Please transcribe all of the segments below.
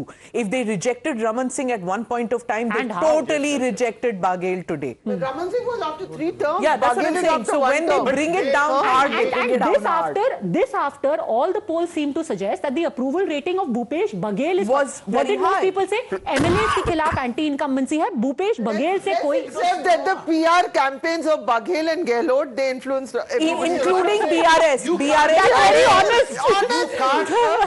do. If they rejected Raman Singh at one point of time, they totally rejected Baghel today. Raman Singh was after 3 terms. Yeah, that's what I'm saying. So when they bring it down hard, they bring it down hard. This after all the polls seem to suggest that the approval rating of Bhupesh Baghel is was what did most people say? MNAs के खिलाफ anti-incumbency है. Bhupesh Baghel से कोई. Except that the PR campaigns of Baghel and Gehlot, they influenced including BRS. BRS. Very honest.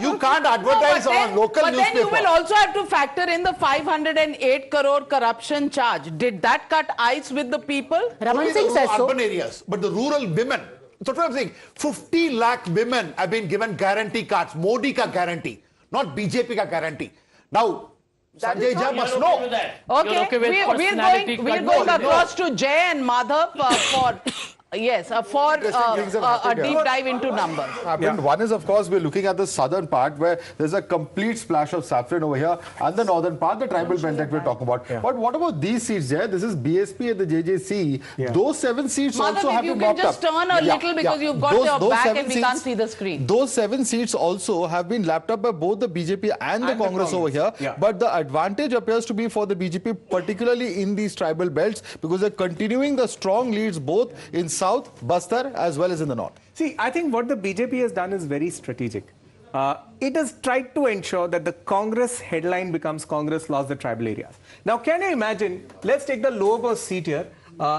You can't advertise on a local newspaper. But then you will also have to factor in the 508 crore corruption charge. Did that cut ice with the people? Raman Singh says so. Urban areas, but the rural women. That's what I'm saying. 50 lakh women have been given guarantee cards. Modi ka guarantee, not BJP ka guarantee. Now, Sanjay Jha must know. Okay, we're going across to Jay and Madhav for a deep dive into numbers. One is, of course, we're looking at the southern part where there's a complete splash of saffron over here, and the northern part, the tribal belt that we're talking about. But what about these seats there? This is BSP and the JJC. Those 7 seats also have been Madhav, if locked you can just turn a little because you've got your back and we can't see the screen. Those 7 seats also have been lapped up by both the BJP and the Congress over here. But the advantage appears to be for the BJP, particularly in these tribal belts, because they're continuing the strong leads both in South, Bastar, as well as in the North. See, I think what the BJP has done is very strategic. It has tried to ensure that the Congress headline becomes Congress lost the tribal areas. Now, can you imagine, let's take the lower seat here.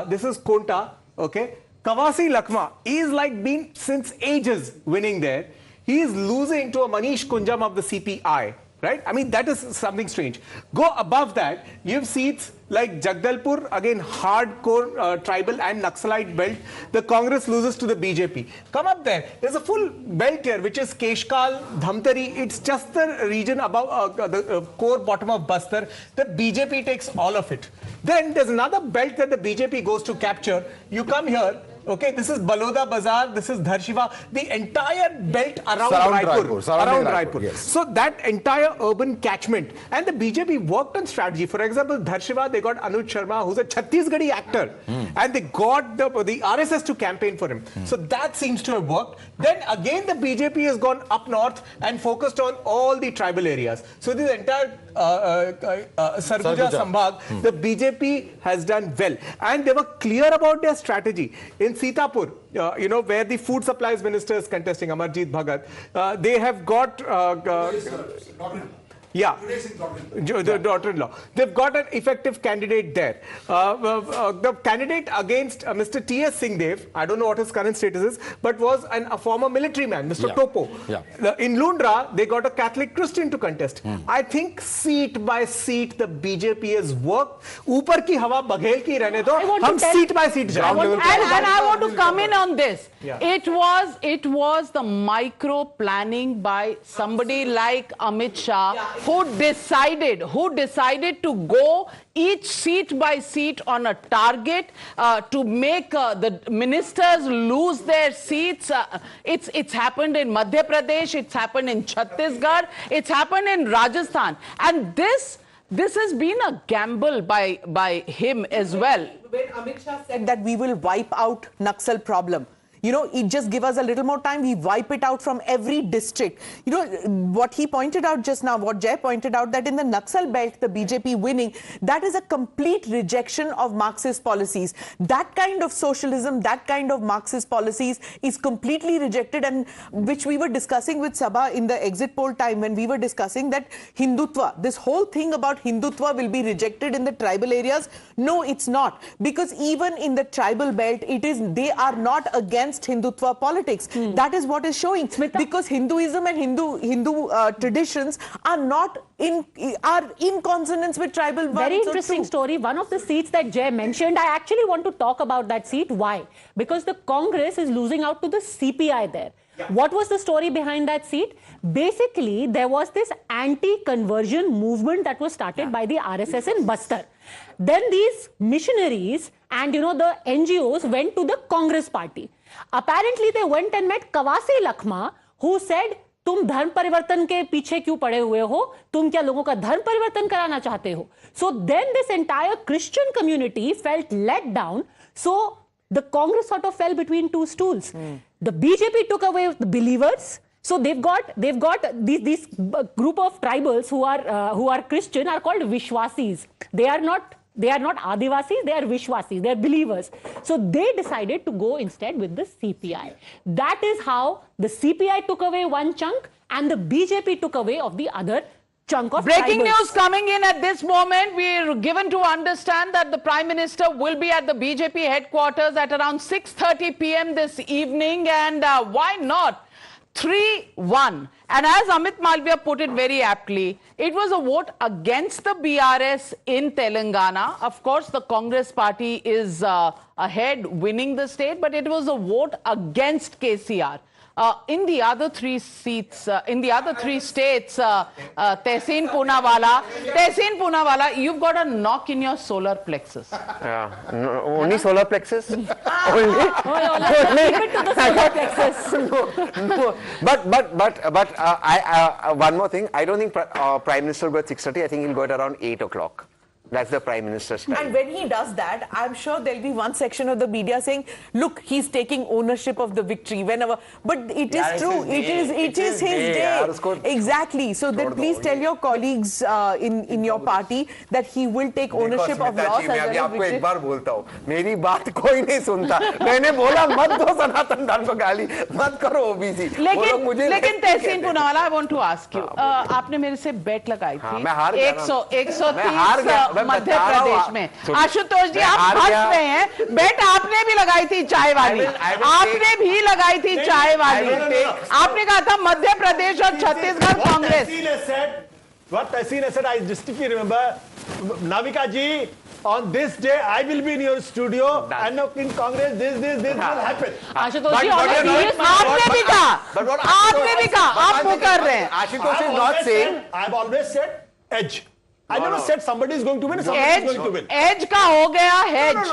This is Konta, okay? Kawasi Lakhma is like been since ages winning there. He is losing to a Manish Kunjam of the CPI. Right? I mean, that is something strange. Go above that, you have seats like Jagdalpur, again hardcore tribal and Naxalite belt. The Congress loses to the BJP. Come up there. There's a full belt here, which is Keshkal, Dhamtari. It's just the region above the core bottom of Bastar. The BJP takes all of it. Then there's another belt that the BJP goes to capture. You come here. Okay, this is Baloda Bazaar, this is Dharshiva, the entire belt around Raipur. Yes. So that entire urban catchment, and the BJP worked on strategy. For example, Dharshiva, they got Anuj Sharma, who's a Chhattisgarhi actor, and they got the RSS to campaign for him. So that seems to have worked. Then again, the BJP has gone up north and focused on all the tribal areas. So this entire Sarguja Sambhag, the BJP has done well. And they were clear about their strategy. In Sitapur, where the food supplies minister is contesting, Amarjit Bhagat, they have got... the daughter-in-law. They've got an effective candidate there. The candidate against Mr. T.S. Singhdev, I don't know what his current status is, but was a former military man, Mr. Topo. In Lundra, they got a Catholic Christian to contest. I think seat by seat, the BJP has worked. Upar ki hawa Baghel ki rehne do. Hum seat by seat and I want to come in on this. It was the micro planning by somebody like Amit Shah who decided to go each seat by seat on a target to make the ministers lose their seats. It's happened in Madhya Pradesh, it's happened in Chhattisgarh, it's happened in Rajasthan, and this has been a gamble by him as well. When Amit Shah said that we will wipe out Naxal problem, it just give us a little more time, we wipe it out from every district. What he pointed out just now, what Jay pointed out, that in the Naxal belt, the BJP winning, that is a complete rejection of Marxist policies. That kind of socialism, that kind of Marxist policies is completely rejected, and which we were discussing with Sabha in the exit poll time when we were discussing that Hindutva, this whole thing about Hindutva will be rejected in the tribal areas. No, it's not. Because even in the tribal belt, they are not against Hindutva politics. That is what is showing. Smita. Because Hinduism and Hindu traditions are not in consonance with tribal ones. Very interesting story. One of the seats that Jay mentioned, I actually want to talk about that seat. Why? Because the Congress is losing out to the CPI there. What was the story behind that seat? Basically, there was this anti-conversion movement that was started by the RSS in Bastar. Then these missionaries and the NGOs went to the Congress party. Apparently, they went and met Kawasi Lakhma, who said, तुम धर्म परिवर्तन के पीछे क्यों पड़े हुए हो? तुम क्या लोगों का धर्म परिवर्तन कराना चाहते हो? So then this entire Christian community felt let down. So the Congress sort of fell between two stools. The BJP took away the believers. So they've got these group of tribals who are Christian are called Vishwasis. They are not Adivasis, they are Vishwasis, they are believers. So they decided to go instead with the CPI. That is how the CPI took away one chunk and the BJP took away of the other chunk of Breaking tribals. news coming in at this moment. We're given to understand that the Prime Minister will be at the BJP headquarters at around 6:30 p.m. this evening. And why not? 3-1. And as Amit Malviya put it very aptly, it was a vote against the BRS in Telangana. Of course, the Congress party is ahead, winning the state, but it was a vote against KCR. In the other three seats, in the other three states, Tehseen Poonawalla, you've got a knock in your solar plexus. Yeah, no, only solar plexus? Only? Keep it to the solar plexus. No. But one more thing. I don't think Prime Minister will go at 6:30. I think he'll go at around 8 o'clock. That's the Prime Minister's time. And when he does that, I'm sure there'll be one section of the media saying, look, he's taking ownership of the victory whenever. But it is true. It is his day. Exactly. So then please tell your colleagues in your party that he will take ownership of loss as well as victory. एक बार बोलता हूँ, मेरी बात कोई नहीं सुनता. मैंने बोला मत दो सनातन धर्म को गाली, मत करो ओबीसी. लेकिन तहसीन Poonawalla, I want to ask you, आपने मेरे से बेट लगाई थी 130 मध्य प्रदेश में. आशुतोष जी, आप हंस रहे हैं. बेट आपने भी लगाई थी चाय वाली, आपने भी लगाई थी चाय वाली. आपने कहा था मध्य प्रदेश और Chhattisgarh Congress. What Tehseen said, I distinctly remember. Navika ji, on this day I will be in your studio, and in Congress this will happen. Ashutosh जी, आपने भी कहा, आप वो कर रहे हैं. Ashutosh is not saying. I've always said edge. I never said somebody is going to win. Somebody is going to win. Edge का हो गया hedge.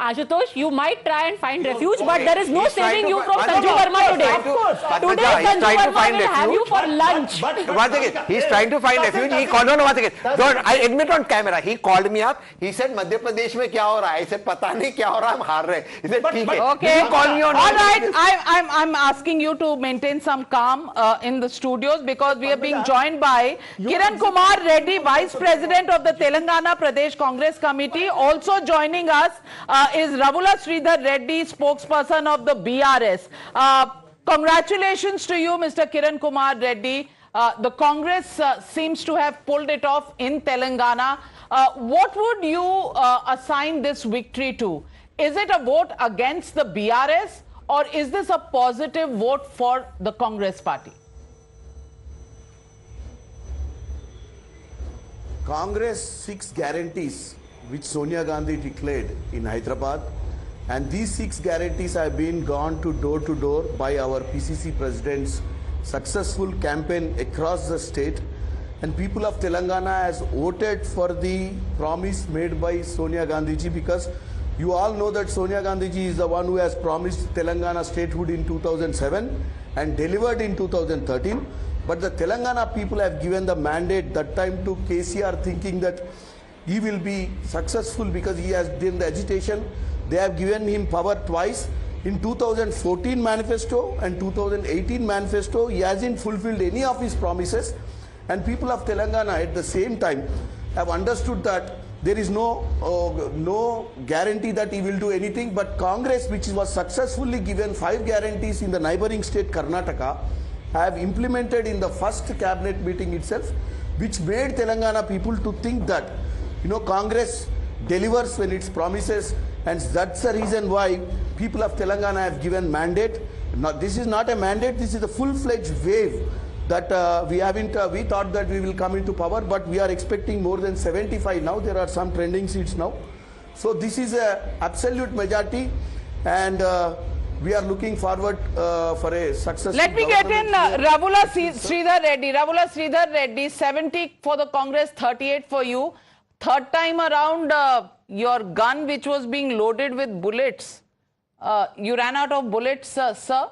Ashutosh, you might try and find refuge, but there is no saving you from Sanju Verma today. Today, Sanju Verma will have you for lunch. One second, he's trying to find refuge. He called on one second. Don't, I admit on camera. He called me up. He said, Madhya Pradesh में क्या हो रहा है? I said, पता नहीं क्या हो रहा है, हम हार रहे हैं. He said, ठीक है. Okay. You call me on. All right. I'm asking you to maintain some calm in the studios because we are being joined by Kiran Kumar Reddy, Vice President of the Telangana Pradesh Congress Committee. Also joining us is Ravula Sridhar Reddy, spokesperson of the BRS. Congratulations to you, Mr. Kiran Kumar Reddy. The Congress seems to have pulled it off in Telangana. What would you assign this victory to? Is it a vote against the BRS or is this a positive vote for the Congress party? Congress 6 guarantees which Sonia Gandhi declared in Hyderabad, and these 6 guarantees have been gone to door by our PCC president's successful campaign across the state, and people of Telangana has voted for the promise made by Sonia Gandhi ji, because you all know that Sonia Gandhi ji is the one who has promised Telangana statehood in 2007 and delivered in 2013. But the Telangana people have given the mandate that time to KCR, thinking that he will be successful because he has done the agitation. They have given him power twice. In 2014 manifesto and 2018 manifesto, he hasn't fulfilled any of his promises. And people of Telangana at the same time have understood that there is no guarantee that he will do anything. But Congress, which was successfully given 5 guarantees in the neighboring state Karnataka, have implemented in the first cabinet meeting itself, which made Telangana people to think that, Congress delivers when it promises, and that's the reason why people of Telangana have given mandate. Now, this is not a mandate, this is a full-fledged wave that we thought that we will come into power, but we are expecting more than 75 now. There are some trending seats now. So this is an absolute majority, and we are looking forward for a successful. Let me get in Ravula Sridhar Reddy. Ravula Sridhar Reddy, 70 for the Congress, 38 for you. Third time around, your gun which was being loaded with bullets, you ran out of bullets, sir?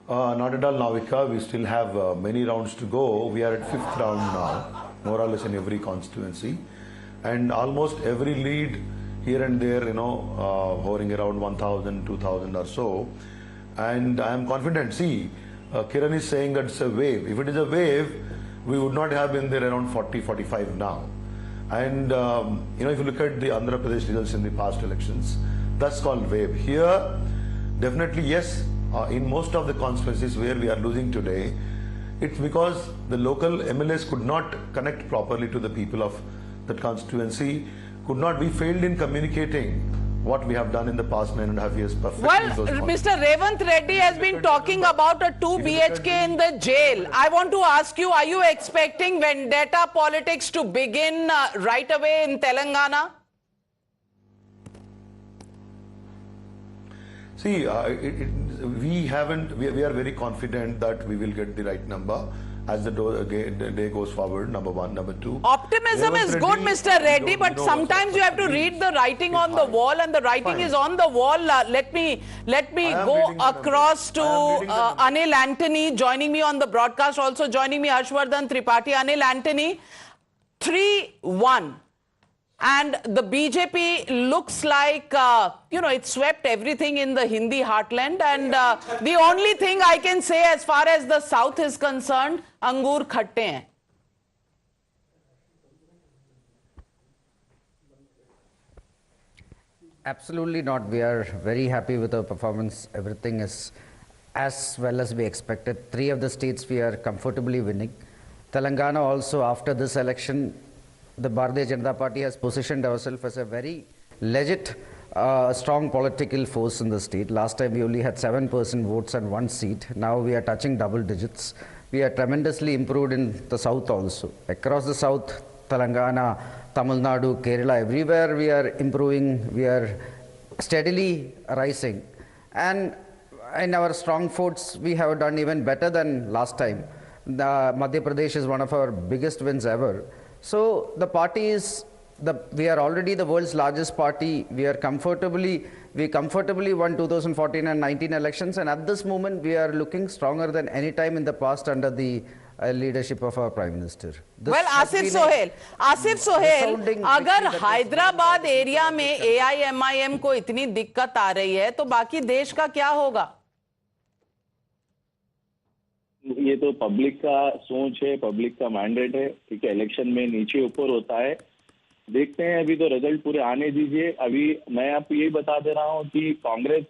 Not at all, Navika. We still have many rounds to go. We are at 5th round now, more or less in every constituency. And almost every lead here and there, hovering around 1,000, 2,000 or so. And I am confident. See, Kiran is saying that it's a wave. If it is a wave, we would not have been there around 40, 45 now. And if you look at the Andhra Pradesh results in the past elections, that's called wave. Here, definitely yes, in most of the constituencies where we are losing today, it's because the local MLAs could not connect properly to the people of that constituency, could not be failed in communicating what we have done in the past 9.5 years perfectly. Well, Mr. Revanth Reddy has been talking about a 2 BHK in the jail. I want to ask you, are you expecting vendetta politics to begin right away in Telangana? See, we are very confident that we will get the right number as the day goes forward, number one. Number two, optimism is good, Mr. Reddy, but sometimes you have to read the writing on the wall, and the writing is on the wall. Let me go across to Anil Antony joining me on the broadcast, also joining me Harshvardhan Tripathi. Anil Antony, 3-1. And the BJP looks like, it swept everything in the Hindi heartland. And the only thing I can say as far as the South is concerned, Angur khatte hain. Absolutely not. We are very happy with our performance. Everything is as well as we expected. 3 of the states we are comfortably winning. Telangana also, after this election, the Bharatiya Janata Party has positioned ourselves as a very legit, strong political force in the state. Last time we only had 7% votes and 1 seat. Now we are touching double digits. We are tremendously improved in the south also. Across the south, Telangana, Tamil Nadu, Kerala, everywhere we are improving. We are steadily rising. And in our strong forts, we have done even better than last time. Madhya Pradesh is one of our biggest wins ever. So the party is, we are already the world's largest party. We comfortably won 2014 and 19 elections, and at this moment we are looking stronger than any time in the past under the leadership of our Prime Minister. Well, Asif Sohail, अगर Hyderabad area में AIMIM को इतनी दिक्कत आ रही है, तो बाकी देश का क्या होगा? ये तो पब्लिक का सोच है, पब्लिक का मैंडेट है, ठीक है। इलेक्शन में नीचे ऊपर होता है, देखते हैं। अभी तो रिजल्ट पूरे आने दीजिए। अभी मैं आपको यही बता दे रहा हूँ कि कांग्रेस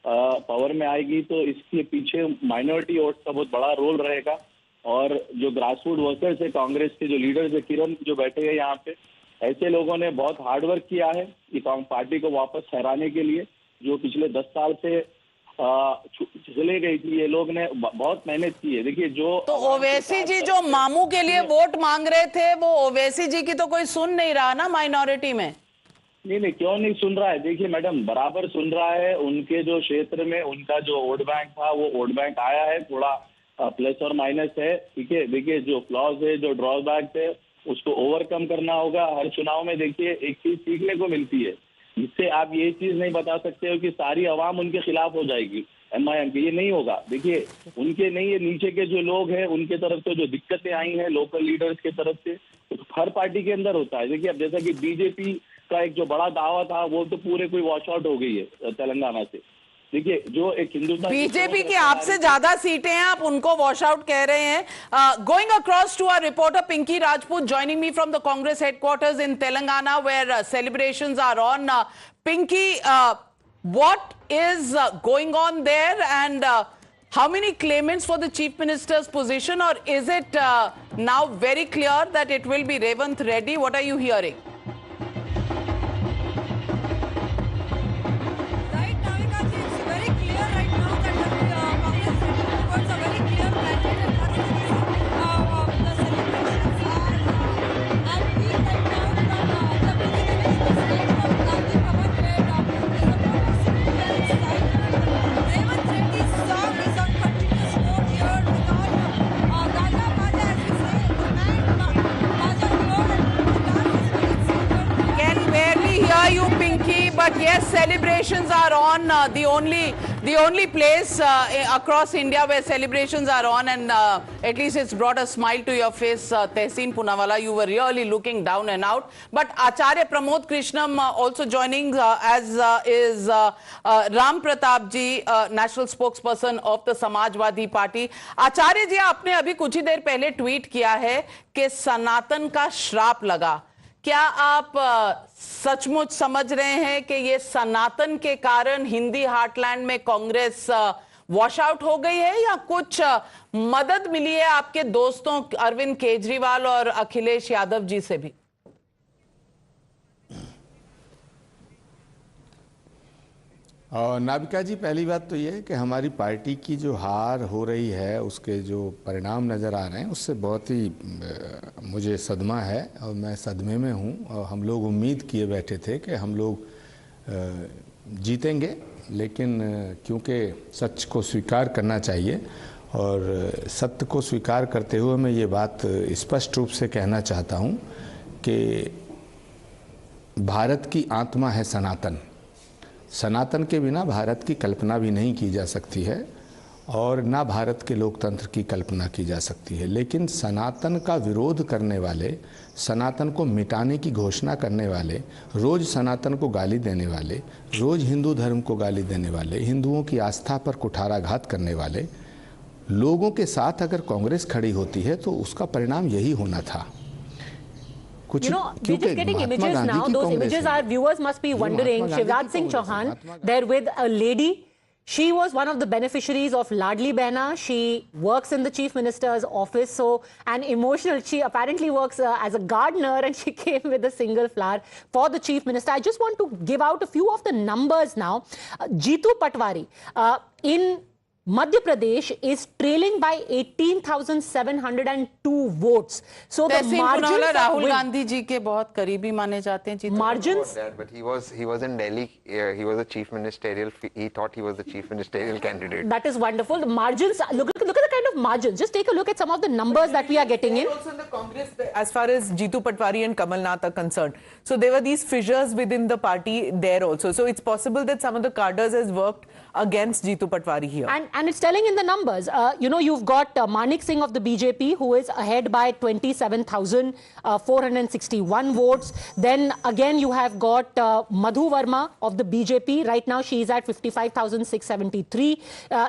पावर में आएगी तो इसके पीछे माइनॉरिटी वोट का बहुत बड़ा रोल रहेगा, और जो ग्रासरूट वर्कर्स है कांग्रेस के, जो लीडर्स है, किरण जो बैठे हैं यहाँ पे, ऐसे लोगों ने बहुत हार्डवर्क किया है कि पार्टी को वापस ठहराने के लिए, जो पिछले 10 साल से चले गई थी। ये लोग ने बहुत मेहनत की है। देखिए, जो तो ओवैसी जी जो मामू के लिए वोट मांग रहे थे, वो ओवैसी जी की तो कोई सुन नहीं रहा ना माइनॉरिटी में। नहीं, क्यों नहीं सुन रहा है? देखिए मैडम, बराबर सुन रहा है। उनके जो क्षेत्र में उनका जो वोट बैंक था, वो वोट बैंक आया है, थोड़ा प्लस और माइनस है, ठीक है। देखिए, जो फ्लॉज है, जो ड्रॉबैक है, उसको ओवरकम करना होगा। हर चुनाव में देखिए एक चीज सीखने को मिलती है, जिससे आप ये चीज नहीं बता सकते हो कि सारी आवाम उनके खिलाफ हो जाएगी MIM की। ये नहीं होगा। देखिए, उनके नहीं, ये नीचे के जो लोग हैं उनके तरफ से जो दिक्कतें आई हैं लोकल लीडर्स के तरफ से, तो हर पार्टी के अंदर होता है। देखिए, अब जैसा कि BJP का एक जो बड़ा दावा था, वो तो पूरे कोई वॉश आउट हो गई है तेलंगाना से। देखिए, जो एक हिंदुस्तान बीजेपी की आपसे ज्यादा सीटें हैं, आप उनको वॉश आउट कह रहे हैं। Going across to our reporter Pinky Rajput joining me from the Congress headquarters in Telangana where celebrations are on. Pinky, what is going on there, and how many claimants for the chief minister's position, or is it now very clear that it will be Revanth Reddy? What are you hearing? But yes, celebrations are on. The only the only place across India where celebrations are on, and at least it's brought a smile to your face, Tehseen Poonawalla. You were really looking down and out. But Acharya Pramod Krishnam also joining, as is Ram Pratap ji, national spokesperson of the Samajwadi Party. Acharya ji, आपने अभी कुछ ही देर पहले tweet किया है कि सनातन का श्राप लगा. क्या आप सचमुच समझ रहे हैं कि ये सनातन के कारण हिंदी हार्टलैंड में कांग्रेस वॉश आउट हो गई है, या कुछ मदद मिली है आपके दोस्तों अरविंद केजरीवाल और अखिलेश यादव जी से भी? नाविका जी, पहली बात तो ये है कि हमारी पार्टी की जो हार हो रही है, उसके जो परिणाम नज़र आ रहे हैं, उससे बहुत ही मुझे सदमा है और मैं सदमे में हूँ. और हम लोग उम्मीद किए बैठे थे कि हम लोग जीतेंगे, लेकिन क्योंकि सच को स्वीकार करना चाहिए और सत्य को स्वीकार करते हुए मैं ये बात स्पष्ट रूप से कहना चाहता हूँ कि भारत की आत्मा है सनातन. सनातन के बिना भारत की कल्पना भी नहीं की जा सकती है और ना भारत के लोकतंत्र की कल्पना की जा सकती है. लेकिन सनातन का विरोध करने वाले, सनातन को मिटाने की घोषणा करने वाले, रोज़ सनातन को गाली देने वाले, रोज़ हिंदू धर्म को गाली देने वाले, हिंदुओं की आस्था पर कुठाराघात करने वाले लोगों के साथ अगर कांग्रेस खड़ी होती है तो उसका परिणाम यही होना था. You know, we're just getting images now. Those images, our viewers must be wondering. Shivraj Singh Chauhan, there with a lady. She was one of the beneficiaries of Ladli Behna. She works in the Chief Minister's office. So, and emotional, she apparently works as a gardener, and she came with a single flower for the Chief Minister. I just want to give out a few of the numbers now. Jeetu Patwari in Madhya Pradesh is trailing by 18,702 votes. So the margins Rahul Gandhi ji ke bahut kareebi mane jate hain. Margins. But he was in Delhi. He was a chief ministerial. He thought he was the chief ministerial candidate. That is wonderful. The margins. Look at the kind of margins. Just take a look at some of the numbers that we are getting in. Also in the Congress, as far as Jeetu Patwari and Kamal Nath are concerned, so there were these fissures within the party there also. So it's possible that some of the cadres has worked against Jeetu Patwari here. And it's telling in the numbers. You know, you've got Manik Singh of the BJP, who is ahead by 27,461 votes. Then again, you have got Madhu Verma of the BJP. Right now, she is at 55,673.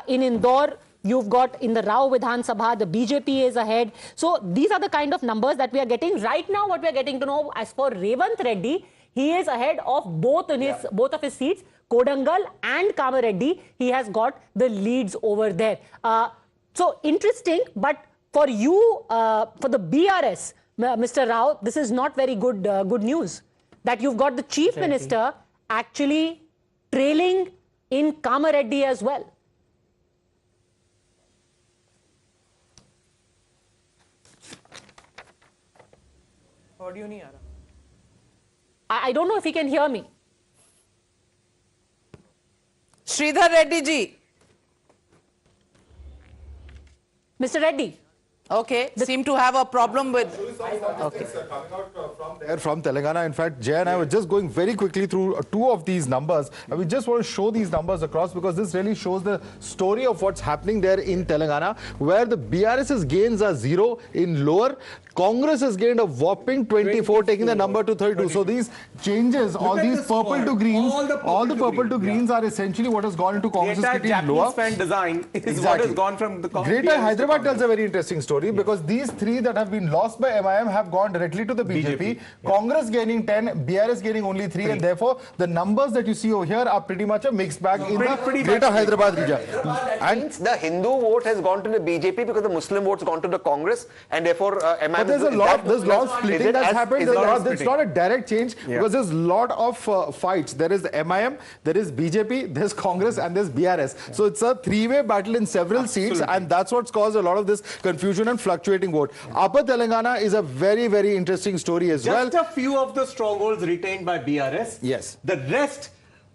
In Indore, you've got in the Rao Vidhan Sabha, the BJP is ahead. So these are the kind of numbers that we are getting. Right now, what we are getting to know, as for Revanth Reddy, he is ahead of both of his seats. Kodangal and Kamareddy, he has got the leads over there. So interesting, but for you, for the BRS, Mr. Rao, this is not very good news. That you've got the Chief Minister actually trailing in Kamareddy as well. Audio nahi aa raha. I don't know if he can hear me. Sridhar Reddy ji. Mr. Reddy. Okay, seem to have a problem with... Okay. From Telangana. In fact, Jay and I were just going very quickly through two of these numbers. And we just want to show these numbers across because this really shows the story of what's happening there in Telangana, where the BRS's gains are 0 in lower. Congress has gained a whopping 24, taking the number to 32. So these changes, all these purple to greens, all the purple to greens are essentially what has gone into Congress's getting lower. Fan design is what has gone from the Greater Hyderabad tells a very interesting story because these three that have been lost by MIM have gone directly to the BJP. Congress gaining 10, BRS gaining only 3, and therefore the numbers that you see over here are pretty much a mixed bag in the Greater Hyderabad region. And the Hindu vote has gone to the BJP because the Muslim vote's gone to the Congress, and therefore MIM. But there's a lot of splitting that's happened. It's not a direct change because there's a lot of fights. There is the MIM, there is BJP, there's Congress, and there's BRS. So it's a three-way battle in several seats, and that's what's caused a lot of this confusion and fluctuating vote. Upper Telangana is a very, very interesting story as well. Just a few of the strongholds retained by BRS. Yes. The rest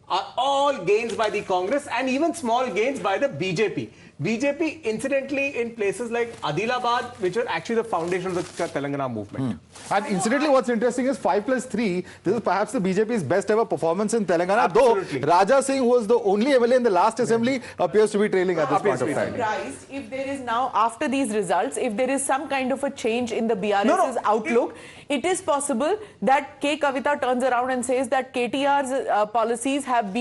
are all gains by the Congress and even small gains by the BJP. BJP, incidentally, in places like Adilabad, which are actually the foundation of the Telangana movement. And incidentally, what's interesting is 5+3. This is perhaps the BJP's best ever performance in Telangana. Absolutely. Though Raja Singh, who was the only MLA in the last assembly, appears to be trailing at this point of time. Surprised if there is now, after these results, if there is some kind of a change in the BRS's outlook, it is possible that K. Kavita turns around and says that KTR's policies have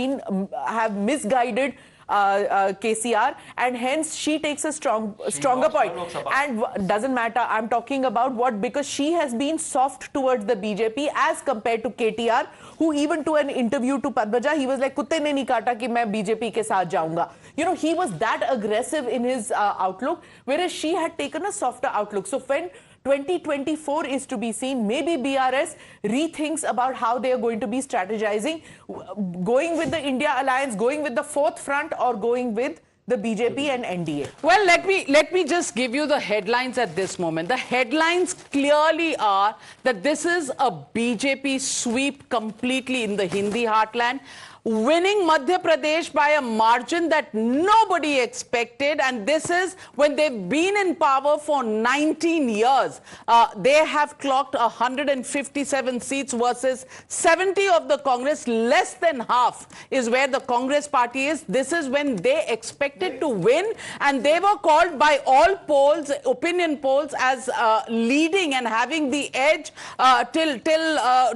misguided KCR, and hence she takes a stronger point. And doesn't matter, I'm talking about because she has been soft towards the BJP as compared to KTR, who even to an interview to Padmaja, he was like, kutte ne nahi kaata ki main BJP ke saath jaunga. You know, he was that aggressive in his outlook, whereas she had taken a softer outlook. So when 2024 is to be seen, maybe BRS rethinks about how they are going to be strategizing, going with the India alliance, going with the fourth front, or going with the BJP and NDA. Well, let me just give you the headlines at this moment. The headlines clearly are that this is a BJP sweep completely in the Hindi heartland, winning Madhya Pradesh by a margin that nobody expected, and this is when they've been in power for 19 years. They have clocked 157 seats versus 70 of the Congress. Less than half is where the Congress party is. This is when they expected to win, and they were called by all polls, opinion polls, as leading and having the edge till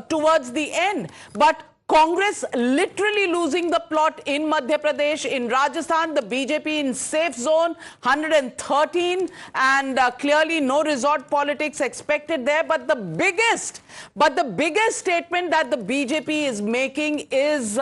towards the end. But Congress literally losing the plot in Madhya Pradesh. In Rajasthan, the BJP in safe zone, 113, and clearly no resort politics expected there. But the biggest statement that the BJP is making is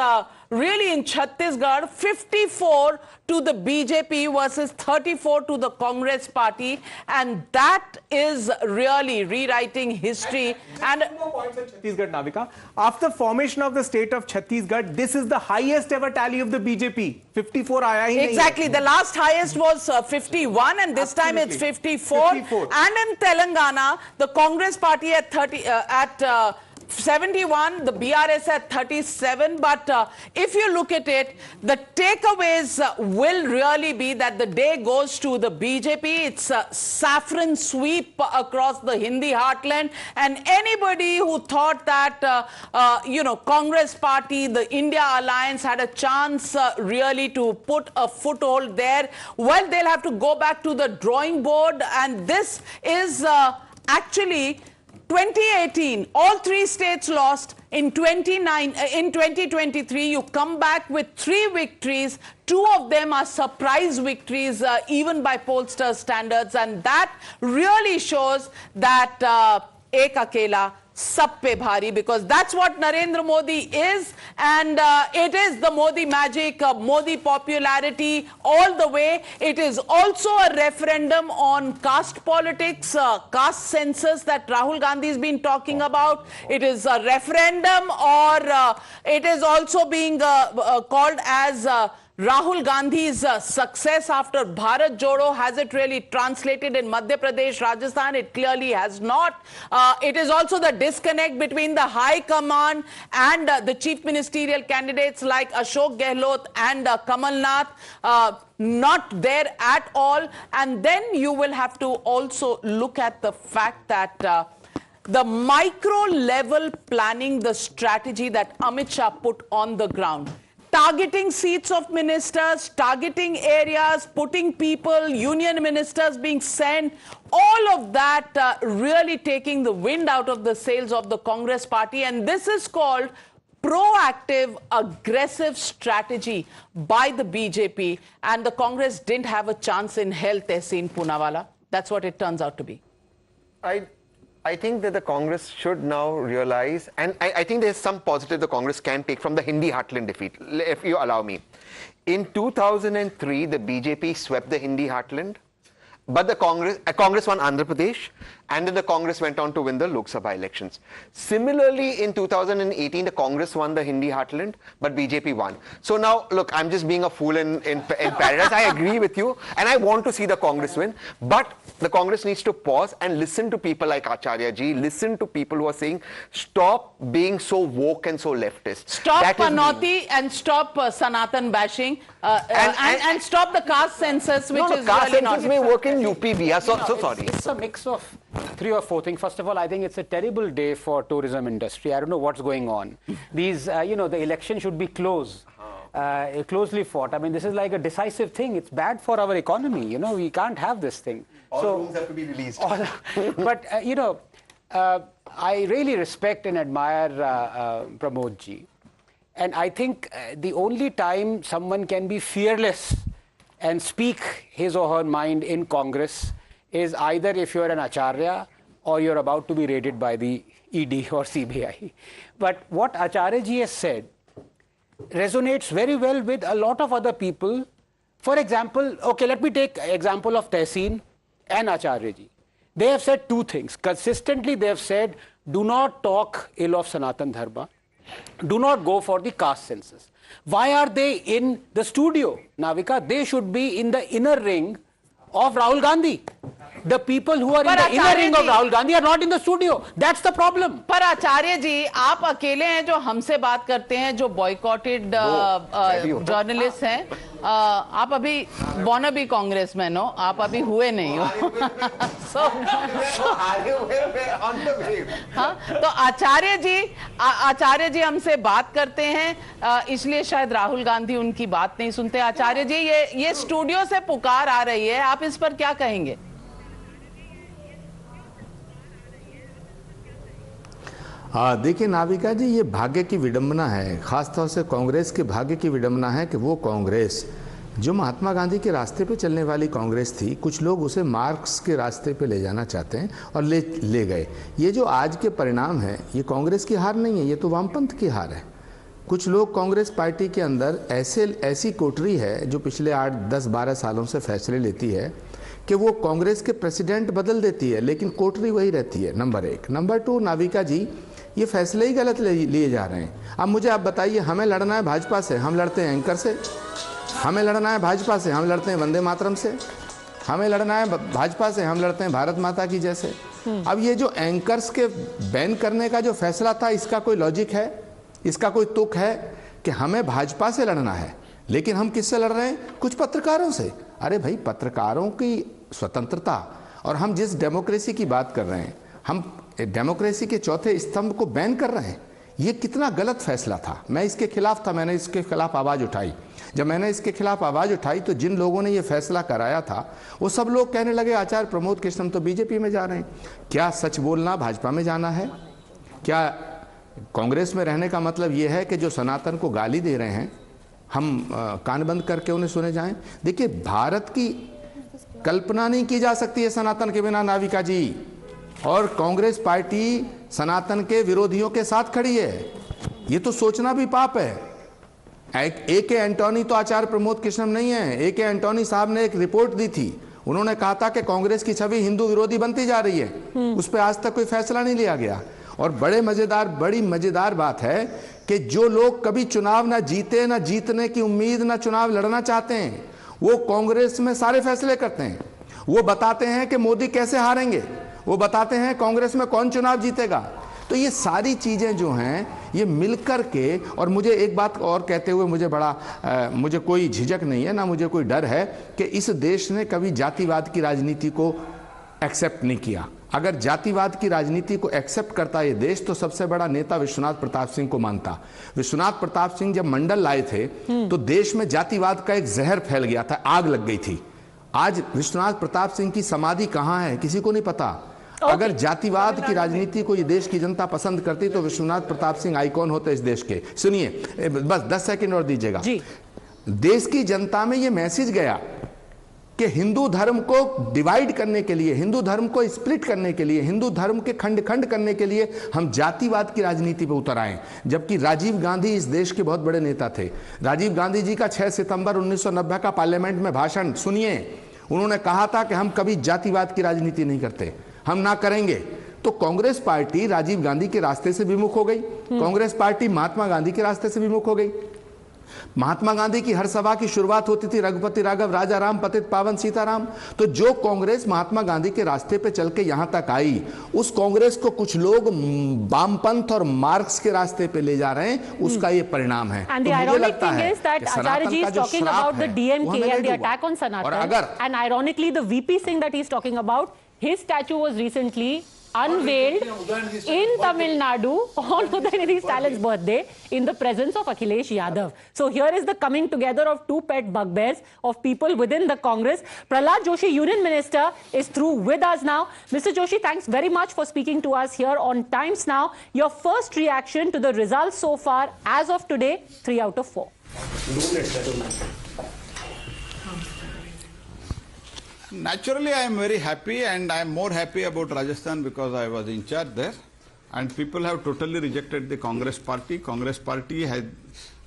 really in Chhattisgarh, 54 to the BJP versus 34 to the Congress party, and that is really rewriting history. And two more points in Chhattisgarh, Navika. After formation of the state of Chhattisgarh, this is the highest ever tally of the BJP. 54 aaya hi nahi. Exactly. The last highest was 51, and this time it's 54. And in Telangana, the Congress party at 71, the BRS at 37. But if you look at it, the takeaways will really be that the day goes to the BJP. It's a saffron sweep across the Hindi heartland. And anybody who thought that, Congress party, the India alliance had a chance really to put a foothold there, well, they'll have to go back to the drawing board. And this is actually 2018, all three states lost. In 2023, you come back with 3 victories. 2 of them are surprise victories, even by pollster standards. And that really shows that ek akela sab pe bhari, because that's what Narendra Modi is, and it is the Modi magic, Modi popularity all the way. It is also a referendum on caste politics, caste census that Rahul Gandhi has been talking about. It is a referendum, or it is also being called as Rahul Gandhi's success after Bharat Jodo. Has it really translated in Madhya Pradesh, Rajasthan? It clearly has not. It is also the disconnect between the high command and the chief ministerial candidates like Ashok Gehlot and Kamal Nath. Not there at all. And then you will have to also look at the fact that the micro level planning, the strategy that Amit Shah put on the ground, targeting seats of ministers, targeting areas, putting people, union ministers being sent, all of that really taking the wind out of the sails of the Congress party. And this is called proactive, aggressive strategy by the BJP. And the Congress didn't have a chance in hell, Tehseen Poonawalla. That's what it turns out to be. I think that the Congress should now realize, and I think there's some positive the Congress can take from the Hindi heartland defeat, if you allow me. In 2003, the BJP swept the Hindi heartland, but the Congress won Andhra Pradesh, and then the Congress went on to win the Lok Sabha elections. Similarly, in 2018, the Congress won the Hindi heartland, but BJP won. So now, look, I'm just being a fool in paradise. I agree with you, and I want to see the Congress win, but the Congress needs to pause and listen to people like Acharya ji, listen to people who are saying, stop being so woke and so leftist. Stop Panoti and stop Sanatan bashing, and stop the caste census, which is caste really not. census may work in UP, we are so sorry. It's a mix of 3 or 4 things. First of all, I think it's a terrible day for tourism industry. I don't know what's going on. These, the election should be close. Closely fought. I mean, this is like a decisive thing. It's bad for our economy. We can't have this thing. All rooms have to be released. But, I really respect and admire Pramod ji. And I think the only time someone can be fearless and speak his or her mind in Congress is either if you're an Acharya or you're about to be raided by the ED or CBI. But what Acharya ji has said resonates very well with a lot of other people. For example, okay, let me take example of Tehseen and Acharya ji. They have said 2 things. Consistently, they have said, do not talk ill of Sanatan Dharma. Do not go for the caste census. Why are they in the studio, Navika? They should be in the inner ring of Rahul Gandhi. The people who are in the inner ring of Rahul Gandhi are not in the studio. That's the problem. पर आचार्य जी, आप अकेले हैं जो हमसे बात करते हैं, जो बॉयकॉटेड जर्नलिस्ट हैं. आप अभी बॉनबी कांग्रेसमैन हो, आप अभी हुए नहीं हो. तो आचार्य जी हमसे बात करते हैं, इसलिए शायद राहुल गांधी उनकी बात नहीं सुनते. आचार्य जी, ये स्टूडियो से पुकार आ रही है, आप इस पर क्या कहेंगे? देखिए नाविका जी, ये भाग्य की विडंबना है, खासतौर से कांग्रेस के भाग्य की विडंबना है कि वो कांग्रेस जो महात्मा गांधी के रास्ते पे चलने वाली कांग्रेस थी, कुछ लोग उसे मार्क्स के रास्ते पे ले जाना चाहते हैं और ले गए. ये जो आज के परिणाम है, ये कांग्रेस की हार नहीं है, ये तो वामपंथ की हार है. कुछ लोग कांग्रेस पार्टी के अंदर ऐसी कोठरी है जो पिछले 8, 10, 12 सालों से फैसले लेती है कि वो कांग्रेस के प्रेसिडेंट बदल देती है, लेकिन कोठरी वही रहती है. नंबर 1. नंबर 2, नाविका जी, ये फैसले ही गलत लिए जा रहे हैं. अब मुझे आप बताइए, हमें लड़ना है भाजपा से, हम लड़ते हैं एंकर से. हमें लड़ना है भाजपा से, हम लड़ते हैं वंदे मातरम से. हमें लड़ना है भाजपा से, हम लड़ते हैं भारत माता की जैसे. अब ये जो एंकर्स के बैन करने का जो फैसला था, इसका कोई लॉजिक है, इसका कोई तुक है कि हमें भाजपा से लड़ना है, लेकिन हम किससे लड़ रहे हैं? कुछ पत्रकारों से. अरे भाई, पत्रकारों की स्वतंत्रता और हम जिस डेमोक्रेसी की बात कर रहे हैं, हम डेमोक्रेसी के चौथे स्तंभ को बैन कर रहे हैं. ये कितना गलत फैसला था. मैं इसके खिलाफ था, मैंने इसके खिलाफ आवाज़ उठाई. जब मैंने इसके खिलाफ आवाज़ उठाई तो जिन लोगों ने ये फैसला कराया था, वो सब लोग कहने लगे, आचार्य प्रमोद कृष्णम तो बीजेपी में जा रहे हैं. क्या सच बोलना भाजपा में जाना है? क्या कांग्रेस में रहने का मतलब ये है कि जो सनातन को गाली दे रहे हैं, हम कान बंद करके उन्हें सुने जाएं? देखिए, भारत की कल्पना नहीं की जा सकती है सनातन के बिना, नाविका जी. और कांग्रेस पार्टी सनातन के विरोधियों के साथ खड़ी है. ये तो सोचना भी पाप है. ए.के. एंटोनी तो आचार्य प्रमोद कृष्णम नहीं है. ए.के. एंटोनी साहब ने एक रिपोर्ट दी थी. उन्होंने कहा था कि कांग्रेस की छवि हिंदू विरोधी बनती जा रही है. उस पर आज तक कोई फैसला नहीं लिया गया. और बड़ी मजेदार बात है कि जो लोग कभी चुनाव ना जीते, ना जीतने की उम्मीद, ना चुनाव लड़ना चाहते हैं, वो कांग्रेस में सारे फैसले करते हैं. वो बताते हैं कि मोदी कैसे हारेंगे, वो बताते हैं कांग्रेस में कौन चुनाव जीतेगा. तो ये सारी चीजें जो हैं, ये मिलकर के, और मुझे एक बात और कहते हुए मुझे कोई झिझक नहीं है, ना मुझे कोई डर है कि इस देश ने कभी जातिवाद की राजनीति को एक्सेप्ट नहीं किया. अगर जातिवाद की राजनीति को एक्सेप्ट करता ये देश, तो सबसे बड़ा नेता विश्वनाथ प्रताप सिंह को मानता. विश्वनाथ प्रताप सिंह जब मंडल लाए थे तो देश में जातिवाद का एक जहर फैल गया था, आग लग गई थी. आज विश्वनाथ प्रताप सिंह की समाधि कहाँ है, किसी को नहीं पता. अगर जातिवाद की राजनीति को ये देश की जनता पसंद करती तो विश्वनाथ प्रताप सिंह आइकॉन होते इस देश के. सुनिए, बस 10 सेकंड और दीजिएगा. देश की जनता में ये मैसेज गया कि हिंदू धर्म को डिवाइड करने के लिए, हिंदू धर्म को स्प्लिट करने के लिए, हिंदू धर्म के खंड खंड करने के लिए हम जातिवाद की राजनीति पर उतर आए. जबकि राजीव गांधी इस देश के बहुत बड़े नेता थे. राजीव गांधी जी का 6 सितंबर 1990 का पार्लियामेंट में भाषण सुनिए. उन्होंने कहा था कि हम कभी जातिवाद की राजनीति नहीं करते, हम ना करेंगे। तो कांग्रेस पार्टी राजीव गांधी के रास्ते से विमुख हो गई, कांग्रेस पार्टी महात्मा गांधी के रास्ते से विमुख हो गई। महात्मा गांधी की हर सभा की शुरुआत होती थी रघुपति राघव राजा राम पतित पावन सीताराम। तो जो कांग्रेस महात्मा गांधी के रास्ते पे चल के यहां तक आई, उस कांग्रेस को कुछ लोग वामपंथ और मार्क्स के रास्ते पे ले जा रहे हैं, उसका ये परिणाम है। And the ironic thing is that Acharya ji is talking about the DMK and the attack on Sanatan. And ironically, the VP Singh that he's talking about, his statue was recently unveiled in Tamil Nadu on Udayanidhi Stalin's birthday in the presence of Akhilesh Yadav. So here is the coming together of two pet bugbears of people within the Congress. Prahlad Joshi, Union Minister, is through with us now. Mr. Joshi, thanks very much for speaking to us here on Times Now. Your first reaction to the results so far, as of today, 3 out of 4. Naturally, I am very happy, and I am more happy about Rajasthan because I was in charge there. And people have totally rejected the Congress party. Congress party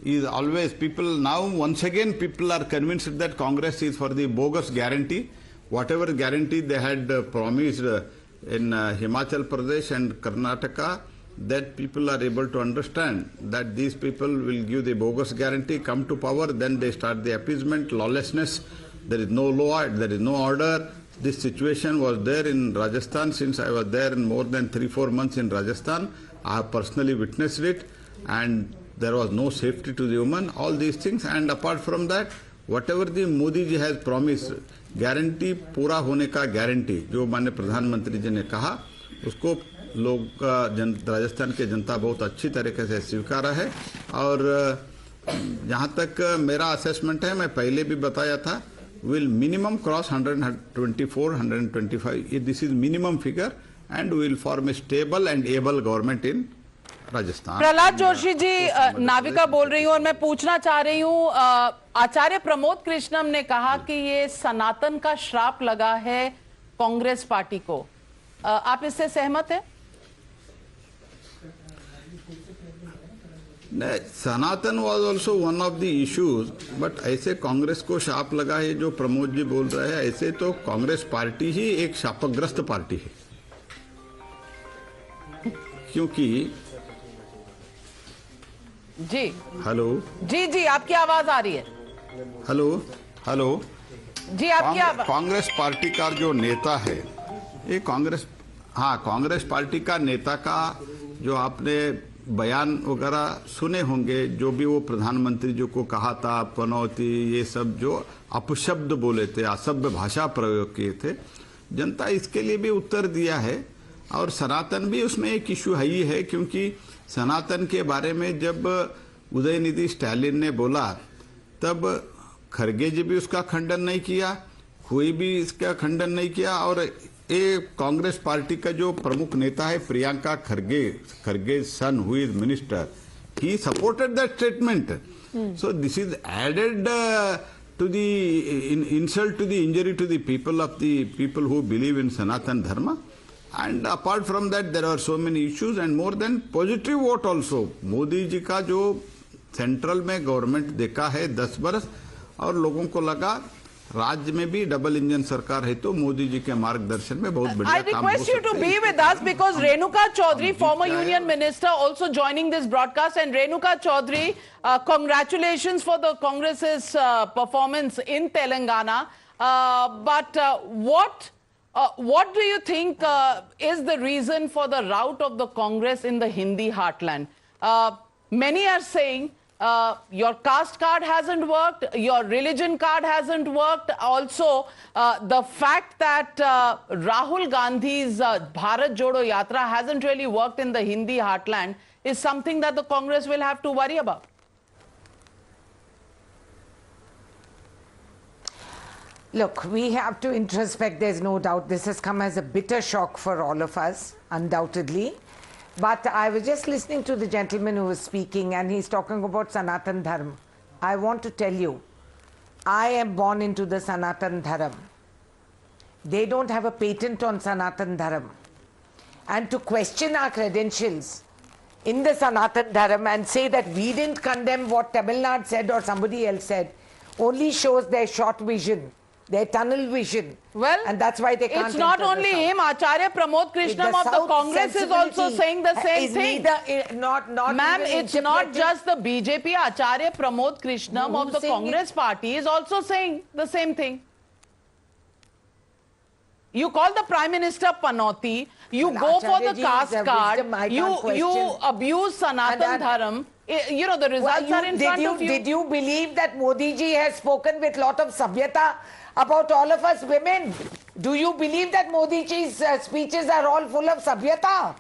is always, people now, once again, people are convinced that Congress is for the bogus guarantee. Whatever guarantee they had promised in Himachal Pradesh and Karnataka, that people are able to understand that these people will give the bogus guarantee, come to power, then they start the appeasement, lawlessness. There is no law, there is no order. This situation was there in Rajasthan since I was there in more than 3-4 months in Rajasthan. I have personally witnessed it, and there was no safety to the woman, all these things. And apart from that, whatever the Modi ji has promised, guarantee पूरा होने का guarantee, जो माननीय प्रधानमंत्री जी ने कहा, उसको लोग राजस्थान के जनता बहुत अच्छी तरीके से स्वीकारा है। और जहाँ तक मेरा असेसमेंट है, मैं पहले भी बताया था, will minimum cross 124, 125. This is minimum figure, and we will form a stable and able government in Rajasthan. Prahlad Joshi ji, Navika बोल रही हूँ और मैं पूछना चाह रही हूँ, आचार्य प्रमोद कृष्णम ने कहा कि ये सनातन का श्राप लगा है कांग्रेस पार्टी को, आप इससे सहमत हैं? Sanatan was also one of the issues, but ऐसे कांग्रेस को शाप लगा है जो प्रमोद जी बोल रहे हैं, ऐसे तो कांग्रेस पार्टी ही एक शापग्रस्त पार्टी है। क्योंकि जी हेलो जी आपकी आवाज आ रही है। हेलो जी, आपकी आवाज। कांग्रेस पार्टी का जो नेता है, ये कांग्रेस पार्टी का नेता का जो आपने बयान वगैरह सुने होंगे, जो भी वो प्रधानमंत्री जी को कहा था, पनौती, ये सब जो अपशब्द बोले थे, असभ्य भाषा प्रयोग किए थे, जनता इसके लिए भी उत्तर दिया है। और सनातन भी उसमें एक इशू ही है, क्योंकि सनातन के बारे में जब उदयनिधि स्टालिन ने बोला, तब खरगे जी भी उसका खंडन नहीं किया, कोई भी इसका खंडन नहीं किया। और ये कांग्रेस पार्टी का जो प्रमुख नेता है Priyanka Kharge son who is minister, he supported that statement. So this is added to the insult to the injury to the people who believe in Sanatan Dharma. And apart from that, there are so many issues, and more than positive vote also. Modi ji का जो central में government देखा है 10 बरस, और लोगों को लगा राज्य में भी डबल इंजन सरकार है, तो मोदी जी के मार्गदर्शन में बहुत बढ़िया काम हो सकता है। I request you to be with us because Renuka Chaudhary, former Union Minister, also joining this broadcast. And Renuka Chaudhary, congratulations for the Congress's performance in Telangana. But what do you think is the reason for the rout of the Congress in the Hindi heartland? Many are saying your caste card hasn't worked, your religion card hasn't worked. Also, the fact that Rahul Gandhi's Bharat Jodo Yatra hasn't really worked in the Hindi heartland is something that the Congress will have to worry about. Look, we have to introspect, there's no doubt. This has come as a bitter shock for all of us, undoubtedly. But I was just listening to the gentleman who was speaking, and he's talking about Sanatan Dharma. I want to tell you, I am born into the Sanatan Dharma. They don't have a patent on Sanatan Dharma. And to question our credentials in the Sanatan Dharma and say that we didn't condemn what Tamil Nadu said or somebody else said only shows their short vision. their tunnel vision. Well, and that's why they can't. It's not enter the only South. him. Acharya Pramod Krishnam of the South Congress is also sensibility saying the same is thing. not Ma'am, even it's not interpreted. just the BJP. Acharya Pramod Krishnam of the saying Congress party is also saying the same thing. You call the Prime Minister Panoti, you Well, go for the Acharya ji, caste the card, wisdom I you can't question. abuse Sanatan Dharam. You know, the results are in front of you. Did you believe that Modi ji has spoken with lot of sabhyata about all of us women? Do you believe that Modi ji's speeches are all full of sabhyata?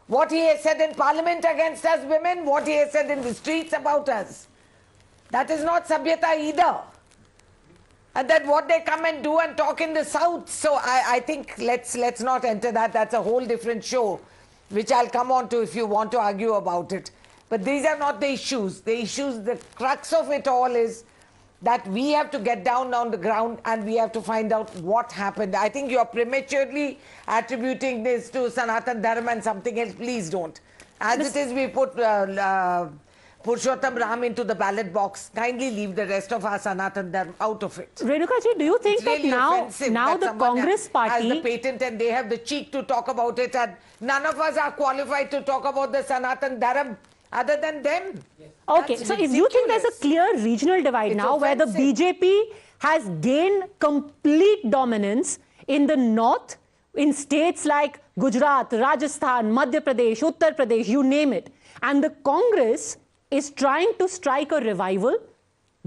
What he has said in parliament against us women, what he has said in the streets about us. That is not sabhyata either. And then what they come and do and talk in the south. So I think let's not enter that. That's a whole different show, which I'll come on to if you want to argue about it. But these are not the issues. The issues, the crux of it all is that we have to get down on the ground and we have to find out what happened. I think you're prematurely attributing this to Sanatan Dharma and something else. Please don't. As it is, we put Purushottam Ram into the ballot box. Kindly leave the rest of our Sanatan Dharma out of it. Renukaji, do you think It's really that offensive now that the someone Congress has party the patent and they have the cheek to talk about it, and none of us are qualified to talk about the Sanatan Dharma other than them. Okay, That's so if you think there's a clear regional divide It's now where the offensive. BJP has gained complete dominance in the north, in states like Gujarat, Rajasthan, Madhya Pradesh, Uttar Pradesh, you name it, and the Congress is trying to strike a revival,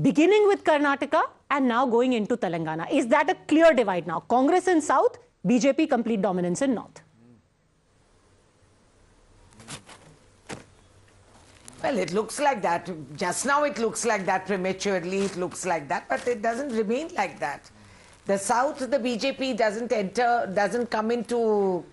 beginning with Karnataka and now going into Telangana. Is that a clear divide now? Congress in south, BJP complete dominance in north. Well, it looks like that. Just now it looks like that. Prematurely it looks like that. But it doesn't remain like that. The South, the BJP doesn't come into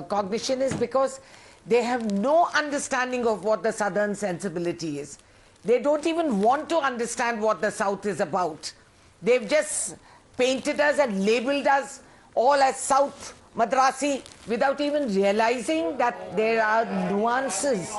cognition is because they have no understanding of what the Southern sensibility is. They don't even want to understand what the South is about. They've just painted us and labelled us all as South Madrasi without even realizing that there are nuances,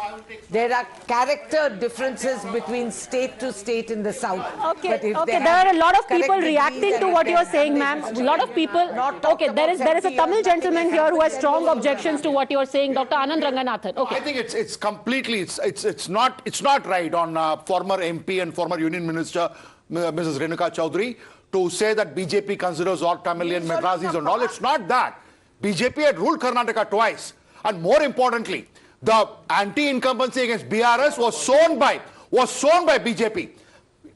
there are character differences between state to state in the South. Okay, there are a lot of people reacting to what you're saying, ma'am. A lot of people. Okay, there is a Tamil gentleman here who has strong objections to what you're saying, Dr. Anand Ranganathan. Okay. I think it's completely it's not right on former MP and former Union Minister Mrs. Renuka Chaudhary to say that BJP considers all Tamilian Madrasis and all. It's not that. BJP had ruled Karnataka twice, and more importantly, the anti-incumbency against BRS was sown by BJP.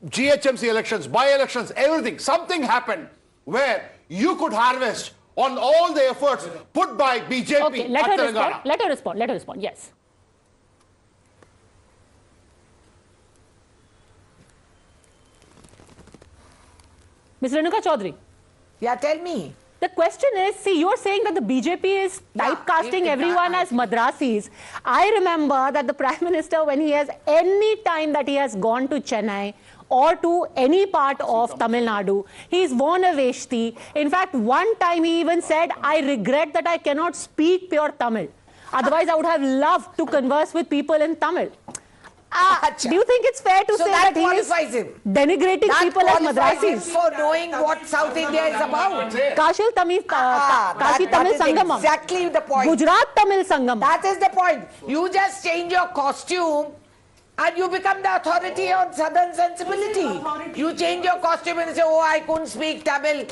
GHMC elections, by-elections, everything. Something happened where you could harvest on all the efforts put by BJP. Okay, let her respond. Yes. Ms. Renuka Chaudhary. Yeah, tell me. The question is, see, you're saying that the BJP is typecasting everyone as Madrasis. I remember that the Prime Minister, when he has any time that he has gone to Chennai or to any part of Tamil Nadu, he's worn a veshti. In fact, one time he even said, I regret that I cannot speak pure Tamil. Otherwise, I would have loved to converse with people in Tamil. Do you think it's fair to say that he is denigrating people as Madrasis? For knowing what South India is about. Kashi Tamil Sangamam. Exactly the point. Gujarat Tamil Sangamam. That is the point. You just change your costume and you become the authority on Southern sensibility. You change your costume and say, oh, I couldn't speak Tamil.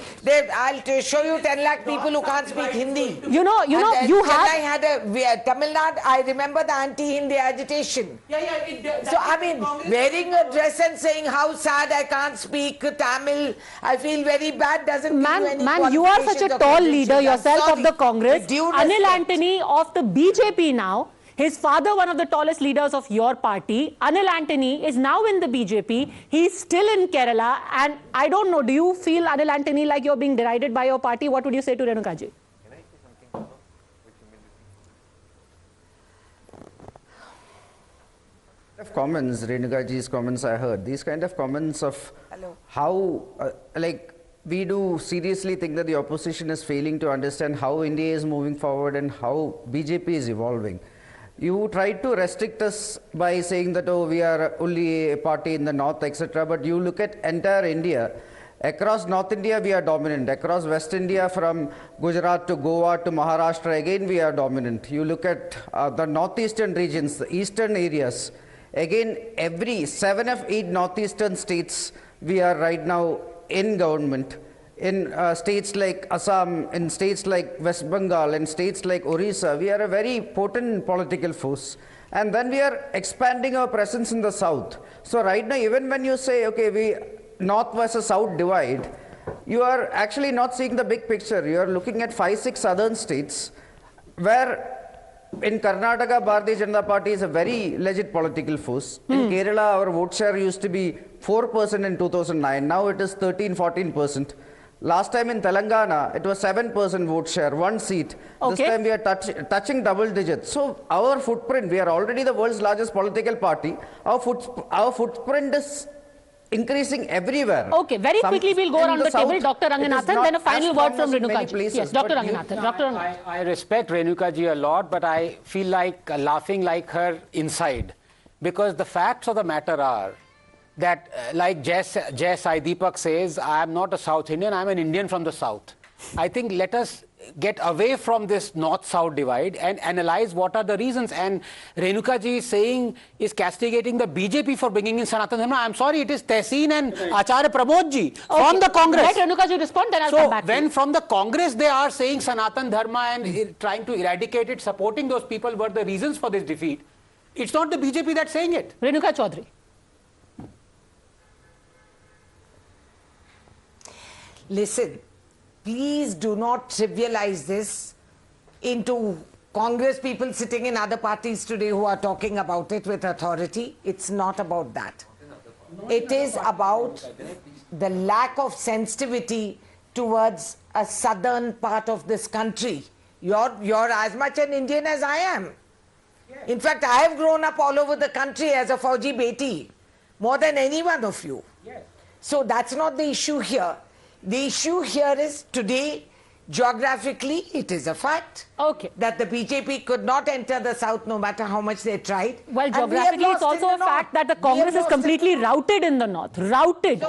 I'll show you 10 lakh people who can't speak Hindi. You had a Tamil Nadu, I remember the anti-Hindi agitation. So, I mean, wearing a dress and saying how sad I can't speak Tamil, I feel very bad, doesn't give you any Man, you are such a tall leader yourself of the Congress. Anil respect. Antony of the BJP now. His father, one of the tallest leaders of your party, Anil Antony, is now in the BJP. He's still in Kerala. And I don't know, do you feel, Anil Antony, like you're being derided by your party? What would you say to Renukaji? Comments, Renukaji's comments I heard, these kind of comments of how, we do seriously think that the opposition is failing to understand how India is moving forward and how BJP is evolving. You tried to restrict us by saying that, oh, we are only a party in the north, etc. But you look at entire India, Across North India, we are dominant. Across West India, from Gujarat to Goa to Maharashtra, again we are dominant. You look at the northeastern regions, the eastern areas, again every 7 of 8 northeastern states, we are right now in government. In states like Assam, in states like West Bengal, in states like Orissa, we are a very potent political force. And then we are expanding our presence in the south. So right now, even when you say, okay, North versus South divide, you are actually not seeing the big picture. You are looking at 5-6 southern states where in Karnataka, Bharatiya Janata Party is a very legit political force. In Kerala, our vote share used to be 4% in 2009. Now it is 13-14%. Last time in Telangana, it was 7% vote share, 1 seat. Okay. This time we are touching double digits. So our footprint, we are already the world's largest political party. Our footprint is increasing everywhere. Okay, very quickly we'll go around the table. Dr. Ranganathan, then a final word from Renuka ji. Yes, Dr. Ranganathan. I respect Renuka ji a lot, but I feel like laughing like her inside. Because the facts of the matter are that, like Jai Deepak says, I am not a South Indian, I am an Indian from the South. I think let us get away from this North-South divide and analyze what are the reasons. And Renuka ji is castigating the BJP for bringing in Sanatan Dharma. I'm sorry, it is Tehseen and Acharya Pramod ji from the Congress. Let Renuka ji respond, then I'll come back. So when from the Congress they are saying Sanatan Dharma and trying to eradicate it, supporting those people were the reasons for this defeat, it's not the BJP that's saying it. Renuka Chaudhary. Listen, please do not trivialize this into Congress people sitting in other parties today who are talking about it with authority. It's not about that. It is about the lack of sensitivity towards a southern part of this country. You're as much an Indian as I am. In fact, I have grown up all over the country as a Fauji Beti, more than any one of you. So that's not the issue here. The issue here is today, geographically, it is a fact that the BJP could not enter the south no matter how much they tried. Well, geographically, it's also a fact that the Congress is completely routed in the north. Routed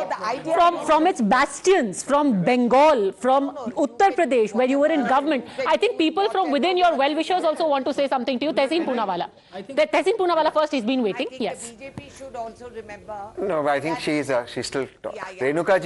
from its bastions, from Bengal, from Uttar Pradesh, where you were in government. I think people from within your well-wishers also want to say something to you. Tehseen Poonawalla. Tehseen Poonawalla first, he's been waiting. Yes. The BJP should also remember. No, I think she's still Renuka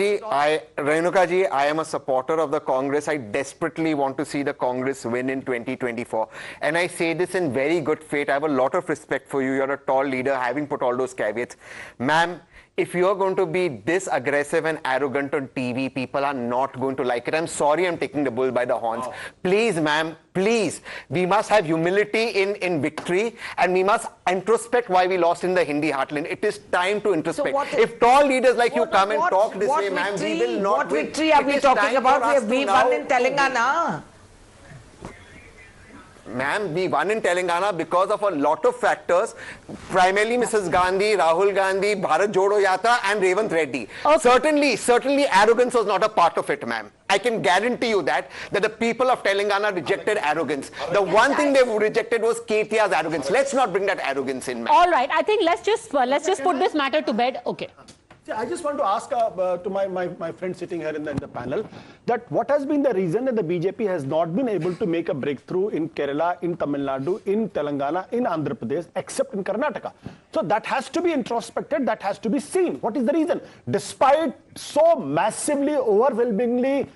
ji, I am a supporter of the Congress. I desperately want to see the Congress win in 2024. And I say this in very good faith. I have a lot of respect for you. You're a tall leader, having put all those caveats. Ma'am, if you're going to be this aggressive and arrogant on TV, people are not going to like it. I'm sorry I'm taking the bull by the horns. Please, ma'am, please. We must have humility in victory, and we must introspect why we lost in the Hindi heartland. It is time to introspect. So if tall leaders like you come and talk this way, ma'am, we will not What victory are we talking about? We won in Telangana. Ma'am, we won in Telangana because of a lot of factors, primarily Mrs. Gandhi, Rahul Gandhi, Bharat Jodo Yatra and Revanth Reddy. Certainly arrogance was not a part of it, ma'am. I can guarantee you that the people of Telangana rejected arrogance. The one thing they rejected was KTR's arrogance. Let's not bring that arrogance in, ma'am. All right, I think let's just put this matter to bed. Okay. See, I just want to ask to my friend sitting here in the panel that what has been the reason that the BJP has not been able to make a breakthrough in Kerala, in Tamil Nadu, in Telangana, in Andhra Pradesh, except in Karnataka. So that has to be introspected, that has to be seen. What is the reason? Despite so massively, overwhelmingly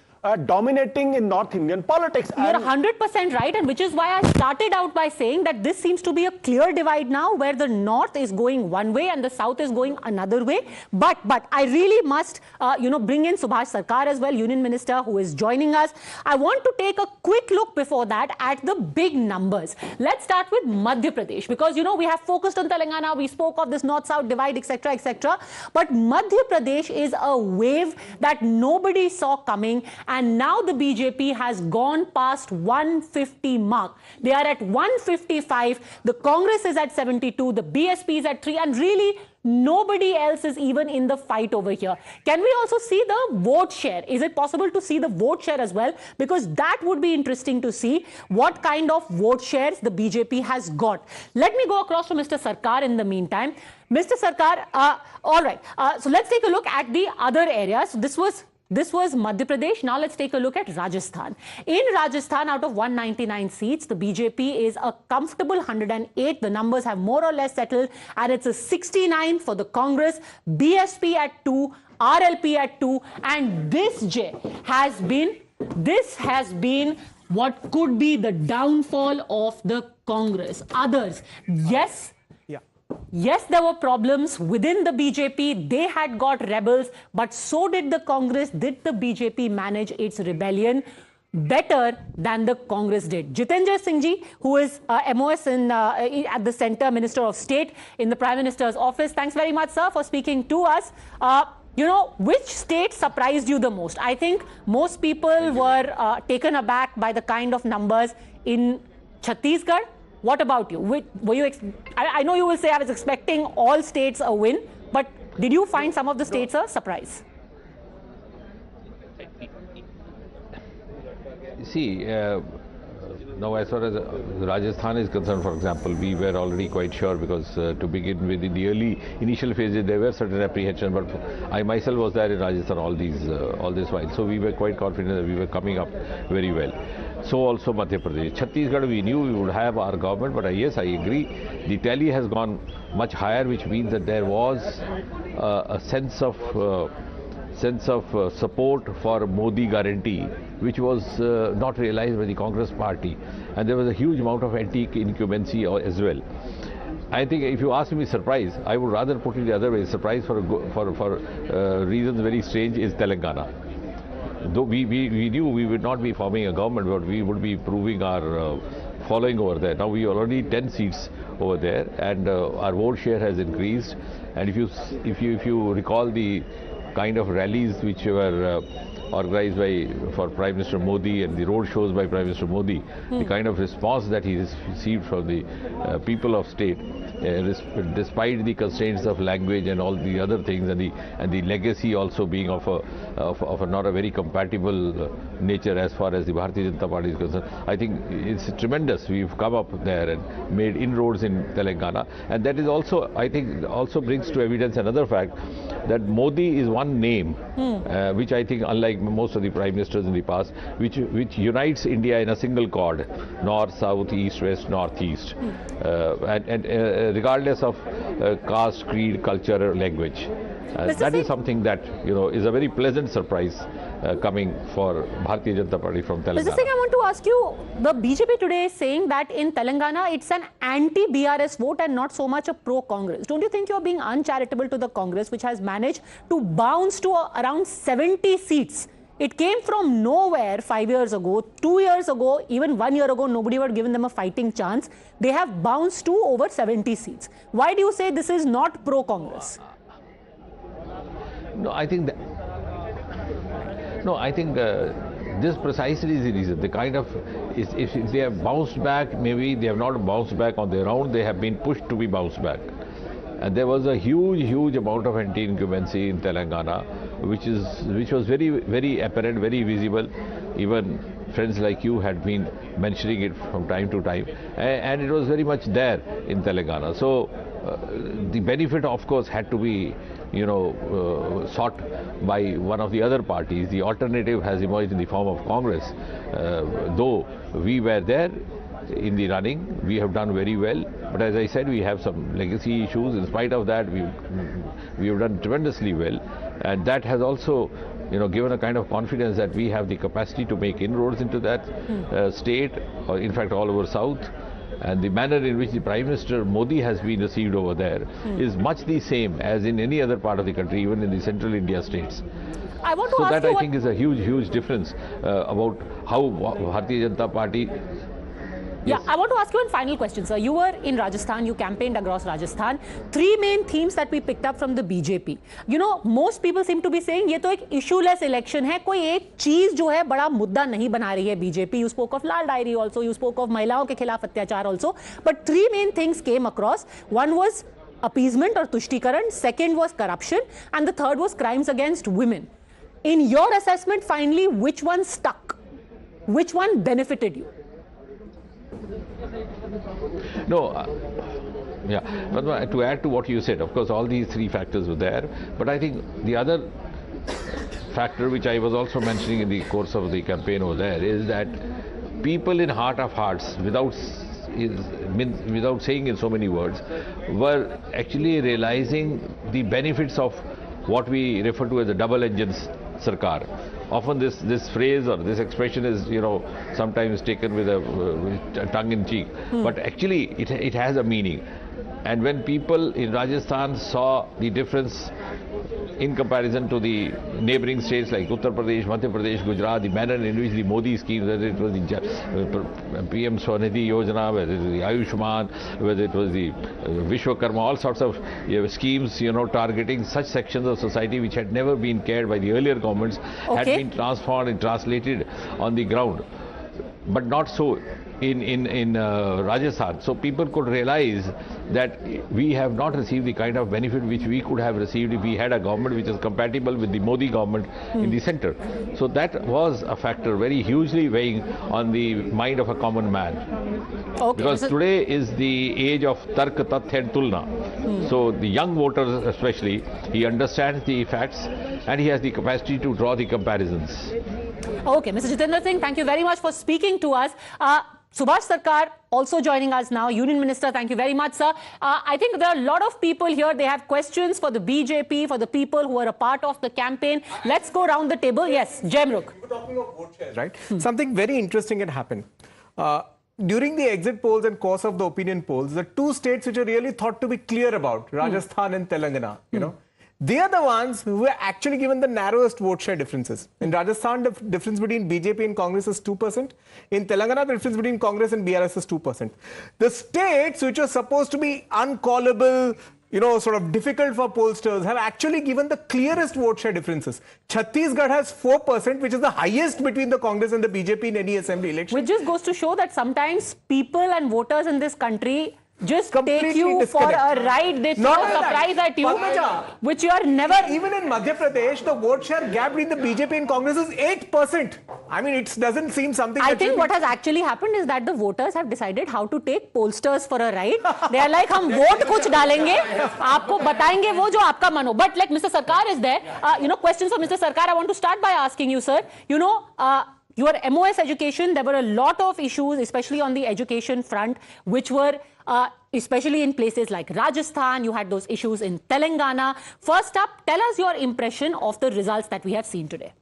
dominating in North Indian politics. You're 100% right, and which is why I started out by saying that this seems to be a clear divide now, where the north is going one way and the south is going another way. But I really must, bring in Subhash Sarkar as well, Union Minister, who is joining us. I want to take a quick look before that at the big numbers. Let's start with Madhya Pradesh, because we have focused on Telangana, we spoke of this north-south divide, etc., etc. But Madhya Pradesh is a wave that nobody saw coming. And now the BJP has gone past 150 mark. They are at 155. The Congress is at 72. The BSP is at 3. And really, nobody else is even in the fight over here. Can we also see the vote share? Is it possible to see the vote share as well? Because that would be interesting to see what kind of vote shares the BJP has got. Let me go across to Mr. Sarkar in the meantime. Mr. Sarkar, all right. So let's take a look at the other areas. This was This was Madhya Pradesh. Now let's take a look at Rajasthan. In Rajasthan, out of 199 seats, the BJP is a comfortable 108. The numbers have more or less settled, and it's a 69 for the Congress, BSP at 2, RLP at 2, and this has been what could be the downfall of the Congress. Others, yes, there were problems within the BJP. They had got rebels, but so did the Congress. Did the BJP manage its rebellion better than the Congress did? Jitendra Singh ji, who is MOS at the Centre, Minister of State in the Prime Minister's office. Thanks very much, sir, for speaking to us. Which state surprised you the most? I think most people were taken aback by the kind of numbers in Chhattisgarh. What about you? I know you will say I was expecting all states a win, but did you find some of the states a surprise? See, now as far as Rajasthan is concerned, for example, we were already quite sure because to begin with, in the initial phases, there were certain apprehensions, but I myself was there in Rajasthan all this while, so we were quite confident that we were coming up very well. So also Madhya Pradesh. Chhattisgarh, we knew we would have our government, but yes, I agree. The tally has gone much higher, which means that there was a sense of support for Modi guarantee, which was not realized by the Congress party, and there was a huge amount of anti-incumbency as well. I think if you ask me surprise, I would rather put it the other way. Surprise for reasons very strange is Telangana. Though we knew we would not be forming a government, but we would be proving our following over there. Now we are already 10 seats over there, and our vote share has increased. And if you recall the kind of rallies which were organized for Prime Minister Modi and the road shows by Prime Minister Modi, the kind of response that he received from the people of state, despite the constraints of language and all the other things, and the legacy also being of a not a very compatible nature as far as the Bharatiya Janata Party is concerned. I think it's tremendous. We've come up there and made inroads in Telangana, and that is also, I think, also brings to evidence another fact, that Modi is one name, which I think, unlike most of the prime ministers in the past, which unites India in a single chord: north, south, east, west, northeast, and regardless of caste, creed, culture, or language. That is something that is a very pleasant surprise coming for Bharatiya Janata Party from Telangana. Mr. Singh, I want to ask you, the BJP today is saying that in Telangana it's an anti-BRS vote and not so much a pro-Congress. Don't you think you're being uncharitable to the Congress, which has managed to bounce to around 70 seats? It came from nowhere 5 years ago, 2 years ago, even 1 year ago, nobody had given them a fighting chance. They have bounced to over 70 seats. Why do you say this is not pro-Congress? No, I think this precisely is the reason. The kind of, if they have bounced back, maybe they have not bounced back on their own, they have been pushed to be bounced back. And there was a huge amount of anti-incumbency in Telangana, which was very, very apparent, very visible. Even friends like you had been mentioning it from time to time, and it was very much there in Telangana. So the benefit, of course, had to be sought by one of the other parties. The alternative has emerged in the form of Congress. Though we were there in the running, we have done very well, but as I said, we have some legacy issues. In spite of that, we have done tremendously well, and that has also given a kind of confidence that we have the capacity to make inroads into that state, or in fact all over south. And the manner in which the Prime Minister Modi has been received over there is much the same as in any other part of the country, even in the central India states. I want to ask that, I think, is a huge difference about how Bharatiya Janata Party. Yeah, I want to ask you one final question, sir. You were in Rajasthan, you campaigned across Rajasthan. Three main themes that we picked up from the BJP. Most people seem to be saying, ये तो एक issueless election है, कोई एक चीज जो है बड़ा मुद्दा नहीं बना रही है BJP. You spoke of Lal Diary also, you spoke of महिलाओं के खिलाफ अत्याचार also. But three main things came across. One was appeasement or तुष्टीकरण, second was corruption, and the third was crimes against women. In your assessment, finally, which one stuck? Which one benefited you? No, but to add to what you said, of course, all these three factors were there, but I think the other factor which I was also mentioning in the course of the campaign over there is that people in heart of hearts, without saying in so many words, were actually realizing the benefits of what we refer to as a double-engine Sarkar. Often this phrase or this expression is, sometimes taken with a tongue-in-cheek, but actually it has a meaning. And when people in Rajasthan saw the difference in comparison to the neighboring states like Uttar Pradesh, Madhya Pradesh, Gujarat, the manner in which the Modi schemes, whether it was the PM Swanidhi Yojana, whether it was the Ayushman, whether it was the Vishwakarma, all sorts of schemes, targeting such sections of society which had never been cared by the earlier governments, had been transformed and translated on the ground. But not so in Rajasthan. So people could realize that we have not received the kind of benefit which we could have received if we had a government which is compatible with the Modi government in the center. So that was a factor very hugely weighing on the mind of a common man. Because today is the age of Tark, Tathya and Tulna. So the young voters especially, he understands the facts and he has the capacity to draw the comparisons. Okay, Mr. Jitendra Singh, thank you very much for speaking to us. Subhash Sarkar also joining us now, Union Minister. Thank you very much, sir. I think there are a lot of people here. They have questions for the BJP, for the people who are a part of the campaign. Let's go around the table. Yes, Jaimrukh. We're talking of vote shares, right? Something very interesting had happened. During the exit polls and course of the opinion polls, the two states which are really thought to be clear about, Rajasthan and Telangana, they are the ones who were actually given the narrowest vote share differences. In Rajasthan, the difference between BJP and Congress is 2%. In Telangana, the difference between Congress and BRS is 2%. The states which are supposed to be uncallable, sort of difficult for pollsters, have actually given the clearest vote share differences. Chhattisgarh has 4%, which is the highest between the Congress and the BJP in any assembly election. Which just goes to show that sometimes people and voters in this country just take you for a ride. They throw a surprise at you, which you are never... Even in Madhya Pradesh, the vote share gap between the BJP and Congress is 8%. I mean, it doesn't seem something... I think what has actually happened is that the voters have decided how to take pollsters for a ride. They are like, hum vote kuch dalenge, aapko batayenge wo jo aapka man ho. But like Mr. Sarkar is there, questions for Mr. Sarkar. I want to start by asking you, sir, your MOS education, there were a lot of issues, especially on the education front, which were especially in places like Rajasthan. You had those issues in Telangana. First up, tell us your impression of the results that we have seen today.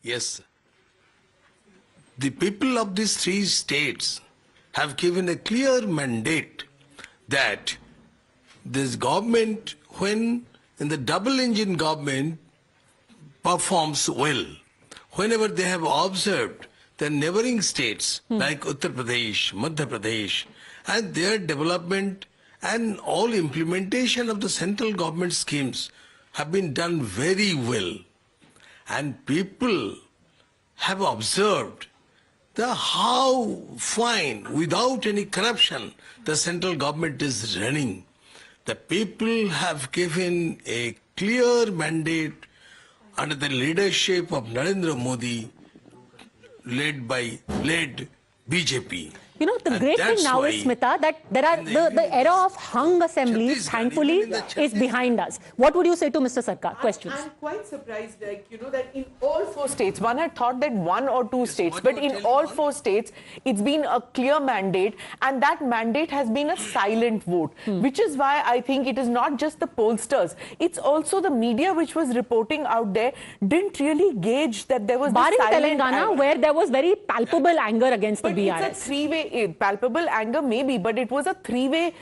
Yes. The people of these three states have given a clear mandate that this government, when in the double-engine government, performs well. Whenever they have observed the neighboring states like Uttar Pradesh, Madhya Pradesh, and their development and all implementation of the central government schemes have been done very well. And people have observed how fine, without any corruption, the central government is running. The people have given a clear mandate under the leadership of Narendra Modi, led BJP. The great thing now is, Smita, that there are the era of hung assemblies, thankfully, is behind us. What would you say to Mr. Sarkar? Questions? I'm quite surprised, that in all four states, one had thought that one or two states, but in all four states, it's been a clear mandate, and that mandate has been a silent vote, which is why I think it is not just the pollsters, it's also the media which was reporting out there didn't really gauge that there was barring Telangana, where there was very palpable anger against the BRS. It's a three-way, palpable anger maybe, but it was a three-way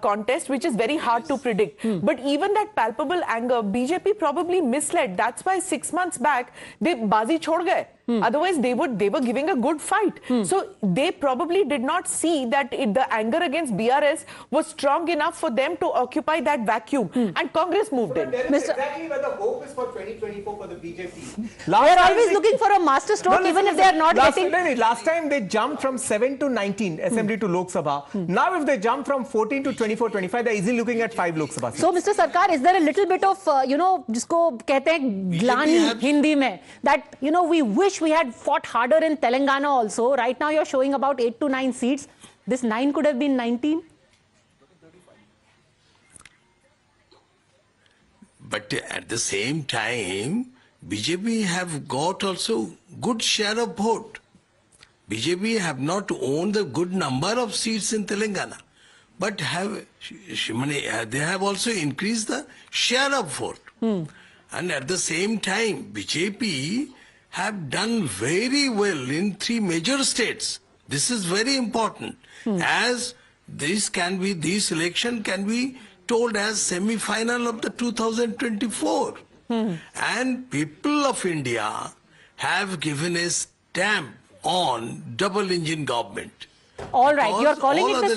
contest, which is very hard to predict. But even that palpable anger, BJP probably misled. That's why 6 months back, they bazi chhod gaye. Otherwise, they were giving a good fight. So they probably did not see that the anger against BRS was strong enough for them to occupy that vacuum. And Congress moved in. That is exactly where the hope is for 2024 for the BJP. They are always looking for a master stroke, even if they are not getting... Last time they jumped from 7 to 19 Assembly to Lok Sabha. Now if they jump from 14 to 24, 25, they're easily looking at 5 Lok Sabha seats. So Mr. Sarkar, is there a little bit of, jisko kehte hain glani Hindi mein, that, we wish we had fought harder in Telangana also. Right now you're showing about 8 to 9 seats. This 9 could have been 19. But at the same time, BJP have got also good share of vote. BJP have not owned the good number of seats in Telangana, but they have also increased the share of vote. And at the same time, BJP have done very well in 3 major states. This is very important, as this election can be told as semi-final of the 2024. And people of India have given a stamp on double engine government. All right, you're calling all it the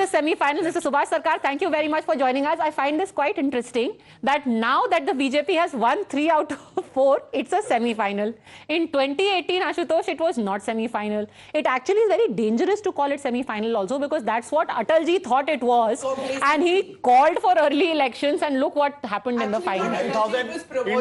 semi-final. Mr. Subhash Sarkar, thank you very much for joining us. I find this quite interesting that now that the BJP has won 3 out of 4, it's a semi-final. In 2018, Ashutosh, it was not semi-final. It actually is very dangerous to call it semi-final also, because that's what Atalji thought it was, and he called for early elections, and look what happened in the final. In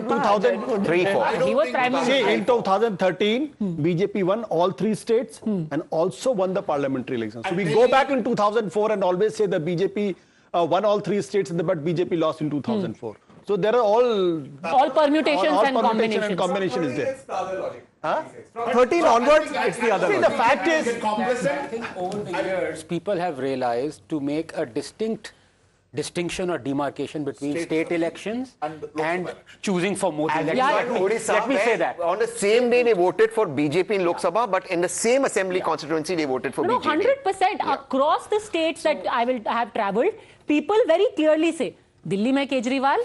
2003, He was Prime Minister. in 2013, BJP won all 3 states and also won the parliamentary elections. So we go back in 2004 and always say the BJP won all 3 states, but BJP lost in 2004. So there are all permutations and combinations. And combination is there. It's the other logic. Huh? 13 onwards, it's the other See, logic. the fact is, I think over the years, people have realized to make a distinction or demarcation between state elections and choosing for Modi. Let me say that. On the same day they voted for BJP in Lok Sabha, but in the same assembly constituency they voted for BJP. 100% across the states that I will have travelled, people very clearly say, Delhi में केजरीवाल,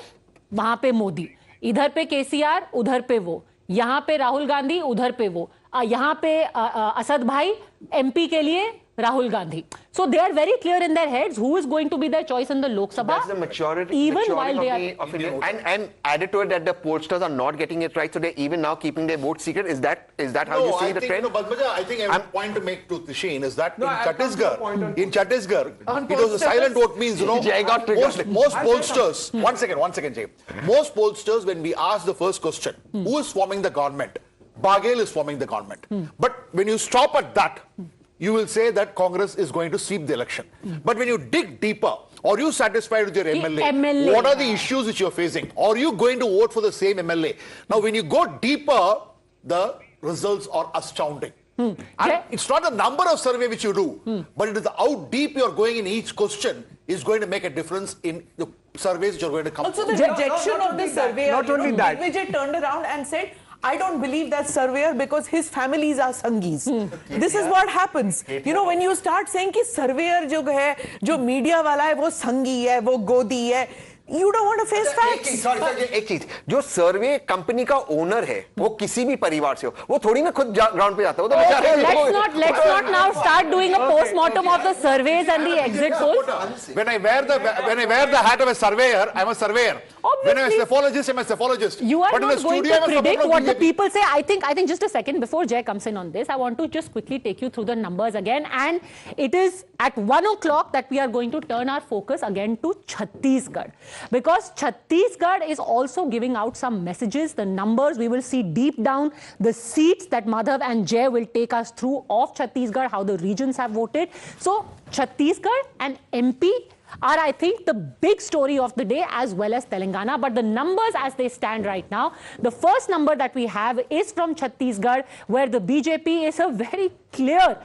वहां पे मोदी, इधर पे केसीआर, उधर पे वो, यहाँ पे राहुल गांधी, उधर पे वो, यहाँ पे असद भाई, एमपी के लिए Rahul Gandhi. So they are very clear in their heads who is going to be their choice in the Lok Sabha. That's the maturity, while they are of India. And added to it that the pollsters are not getting it right, so they're even now keeping their vote secret. Is that how you see the trend? No, but I think a point to make to Sheen is that in Chhattisgarh, it was a silent vote means, most pollsters, one second, Jay. Most pollsters, when we ask the first question, who is forming the government? Baghel is forming the government. But when you stop at that, you will say that Congress is going to sweep the election. But when you dig deeper, are you satisfied with your MLA? What are the issues which you're facing? Are you going to vote for the same MLA? Now, when you go deeper, the results are astounding. And it's not the number of survey which you do, but it is how deep you're going in each question is going to make a difference in the surveys which are going to come. Also, the rejection of the surveyor, not only that. Vijay turned around and said, I don't believe that surveyor because his families are Sanghis. This is what happens. You know, when you start saying कि surveyor जो है, जो media वाला है, वो संघी है, वो गोदी है, you don't want to face facts. एक चीज, जो सर्वे कंपनी का ओनर है, वो किसी भी परिवार से हो, वो थोड़ी ना खुद ग्राउंड पे जाता है, वो तो बेचारे let's not now start doing a post-mortem of the surveys and the exit polls. When I wear the hat of a surveyor, I'm a surveyor. Obviously. When I'm a cephalogist, I'm a cephalogist. You are but not in the going studio, to predict what the people say. I think just a second before Jay comes in on this, I want to just quickly take you through the numbers again. And it is at 1 o'clock that we are going to turn our focus again to Chhattisgarh. Because Chhattisgarh is also giving out some messages. The numbers, we will see deep down the seats that Madhav and Jay will take us through of Chhattisgarh, how the regions have voted. So Chhattisgarh and MP are, I think, the big story of the day, as well as Telangana. But the numbers as they stand right now, the first number that we have is from Chhattisgarh, where the BJP is a very clear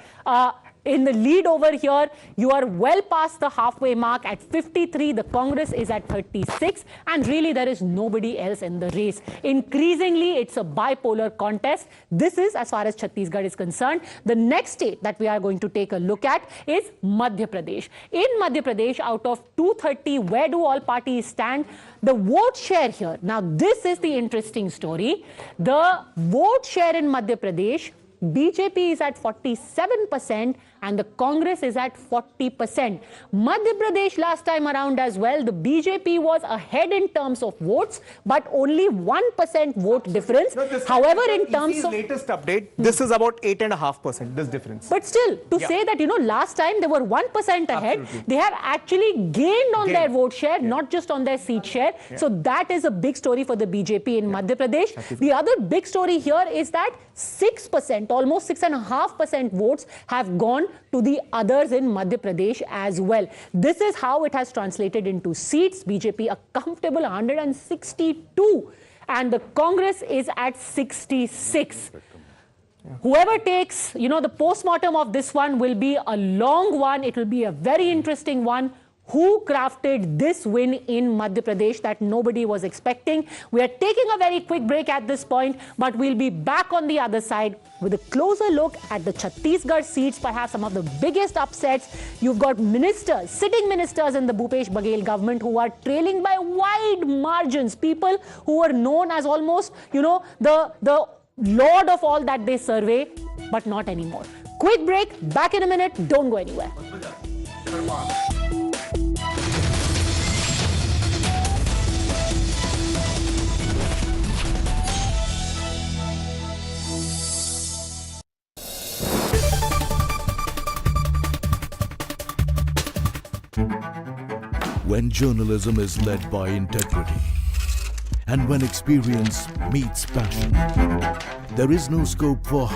in the lead over here. You are well past the halfway mark at 53. The Congress is at 36. And really, there is nobody else in the race. Increasingly, it's a bipolar contest. This is as far as Chhattisgarh is concerned. The next state that we are going to take a look at is Madhya Pradesh. In Madhya Pradesh, out of 230, where do all parties stand? The vote share here. Now, this is the interesting story. The vote share in Madhya Pradesh, BJP is at 47% and the Congress is at 40%. Madhya Pradesh last time around as well, the BJP was ahead in terms of votes, but only 1% vote difference. However, in terms of latest update, this is about 8.5%, this difference. But still, to say that, last time they were 1% ahead, Absolutely. they have actually gained on their vote share, not just on their seat share. So that is a big story for the BJP in Madhya Pradesh. The other big story here is that 6%, almost 6.5% votes have gone to the others in Madhya Pradesh as well. This is how it has translated into seats. BJP a comfortable 162 and the Congress is at 66. Whoever takes, the post-mortem of this one will be a long one. It will be a very interesting one. Who crafted this win in Madhya Pradesh that nobody was expecting? We are taking a very quick break at this point, but we'll be back on the other side with a closer look at the Chhattisgarh seats, perhaps some of the biggest upsets. You've got ministers, sitting ministers in the Bhupesh Baghel government who are trailing by wide margins. People who were known as almost, the lord of all that they survey, but not anymore. Quick break, back in a minute. Don't go anywhere. When journalism is led by integrity and when experience meets passion, there is no scope for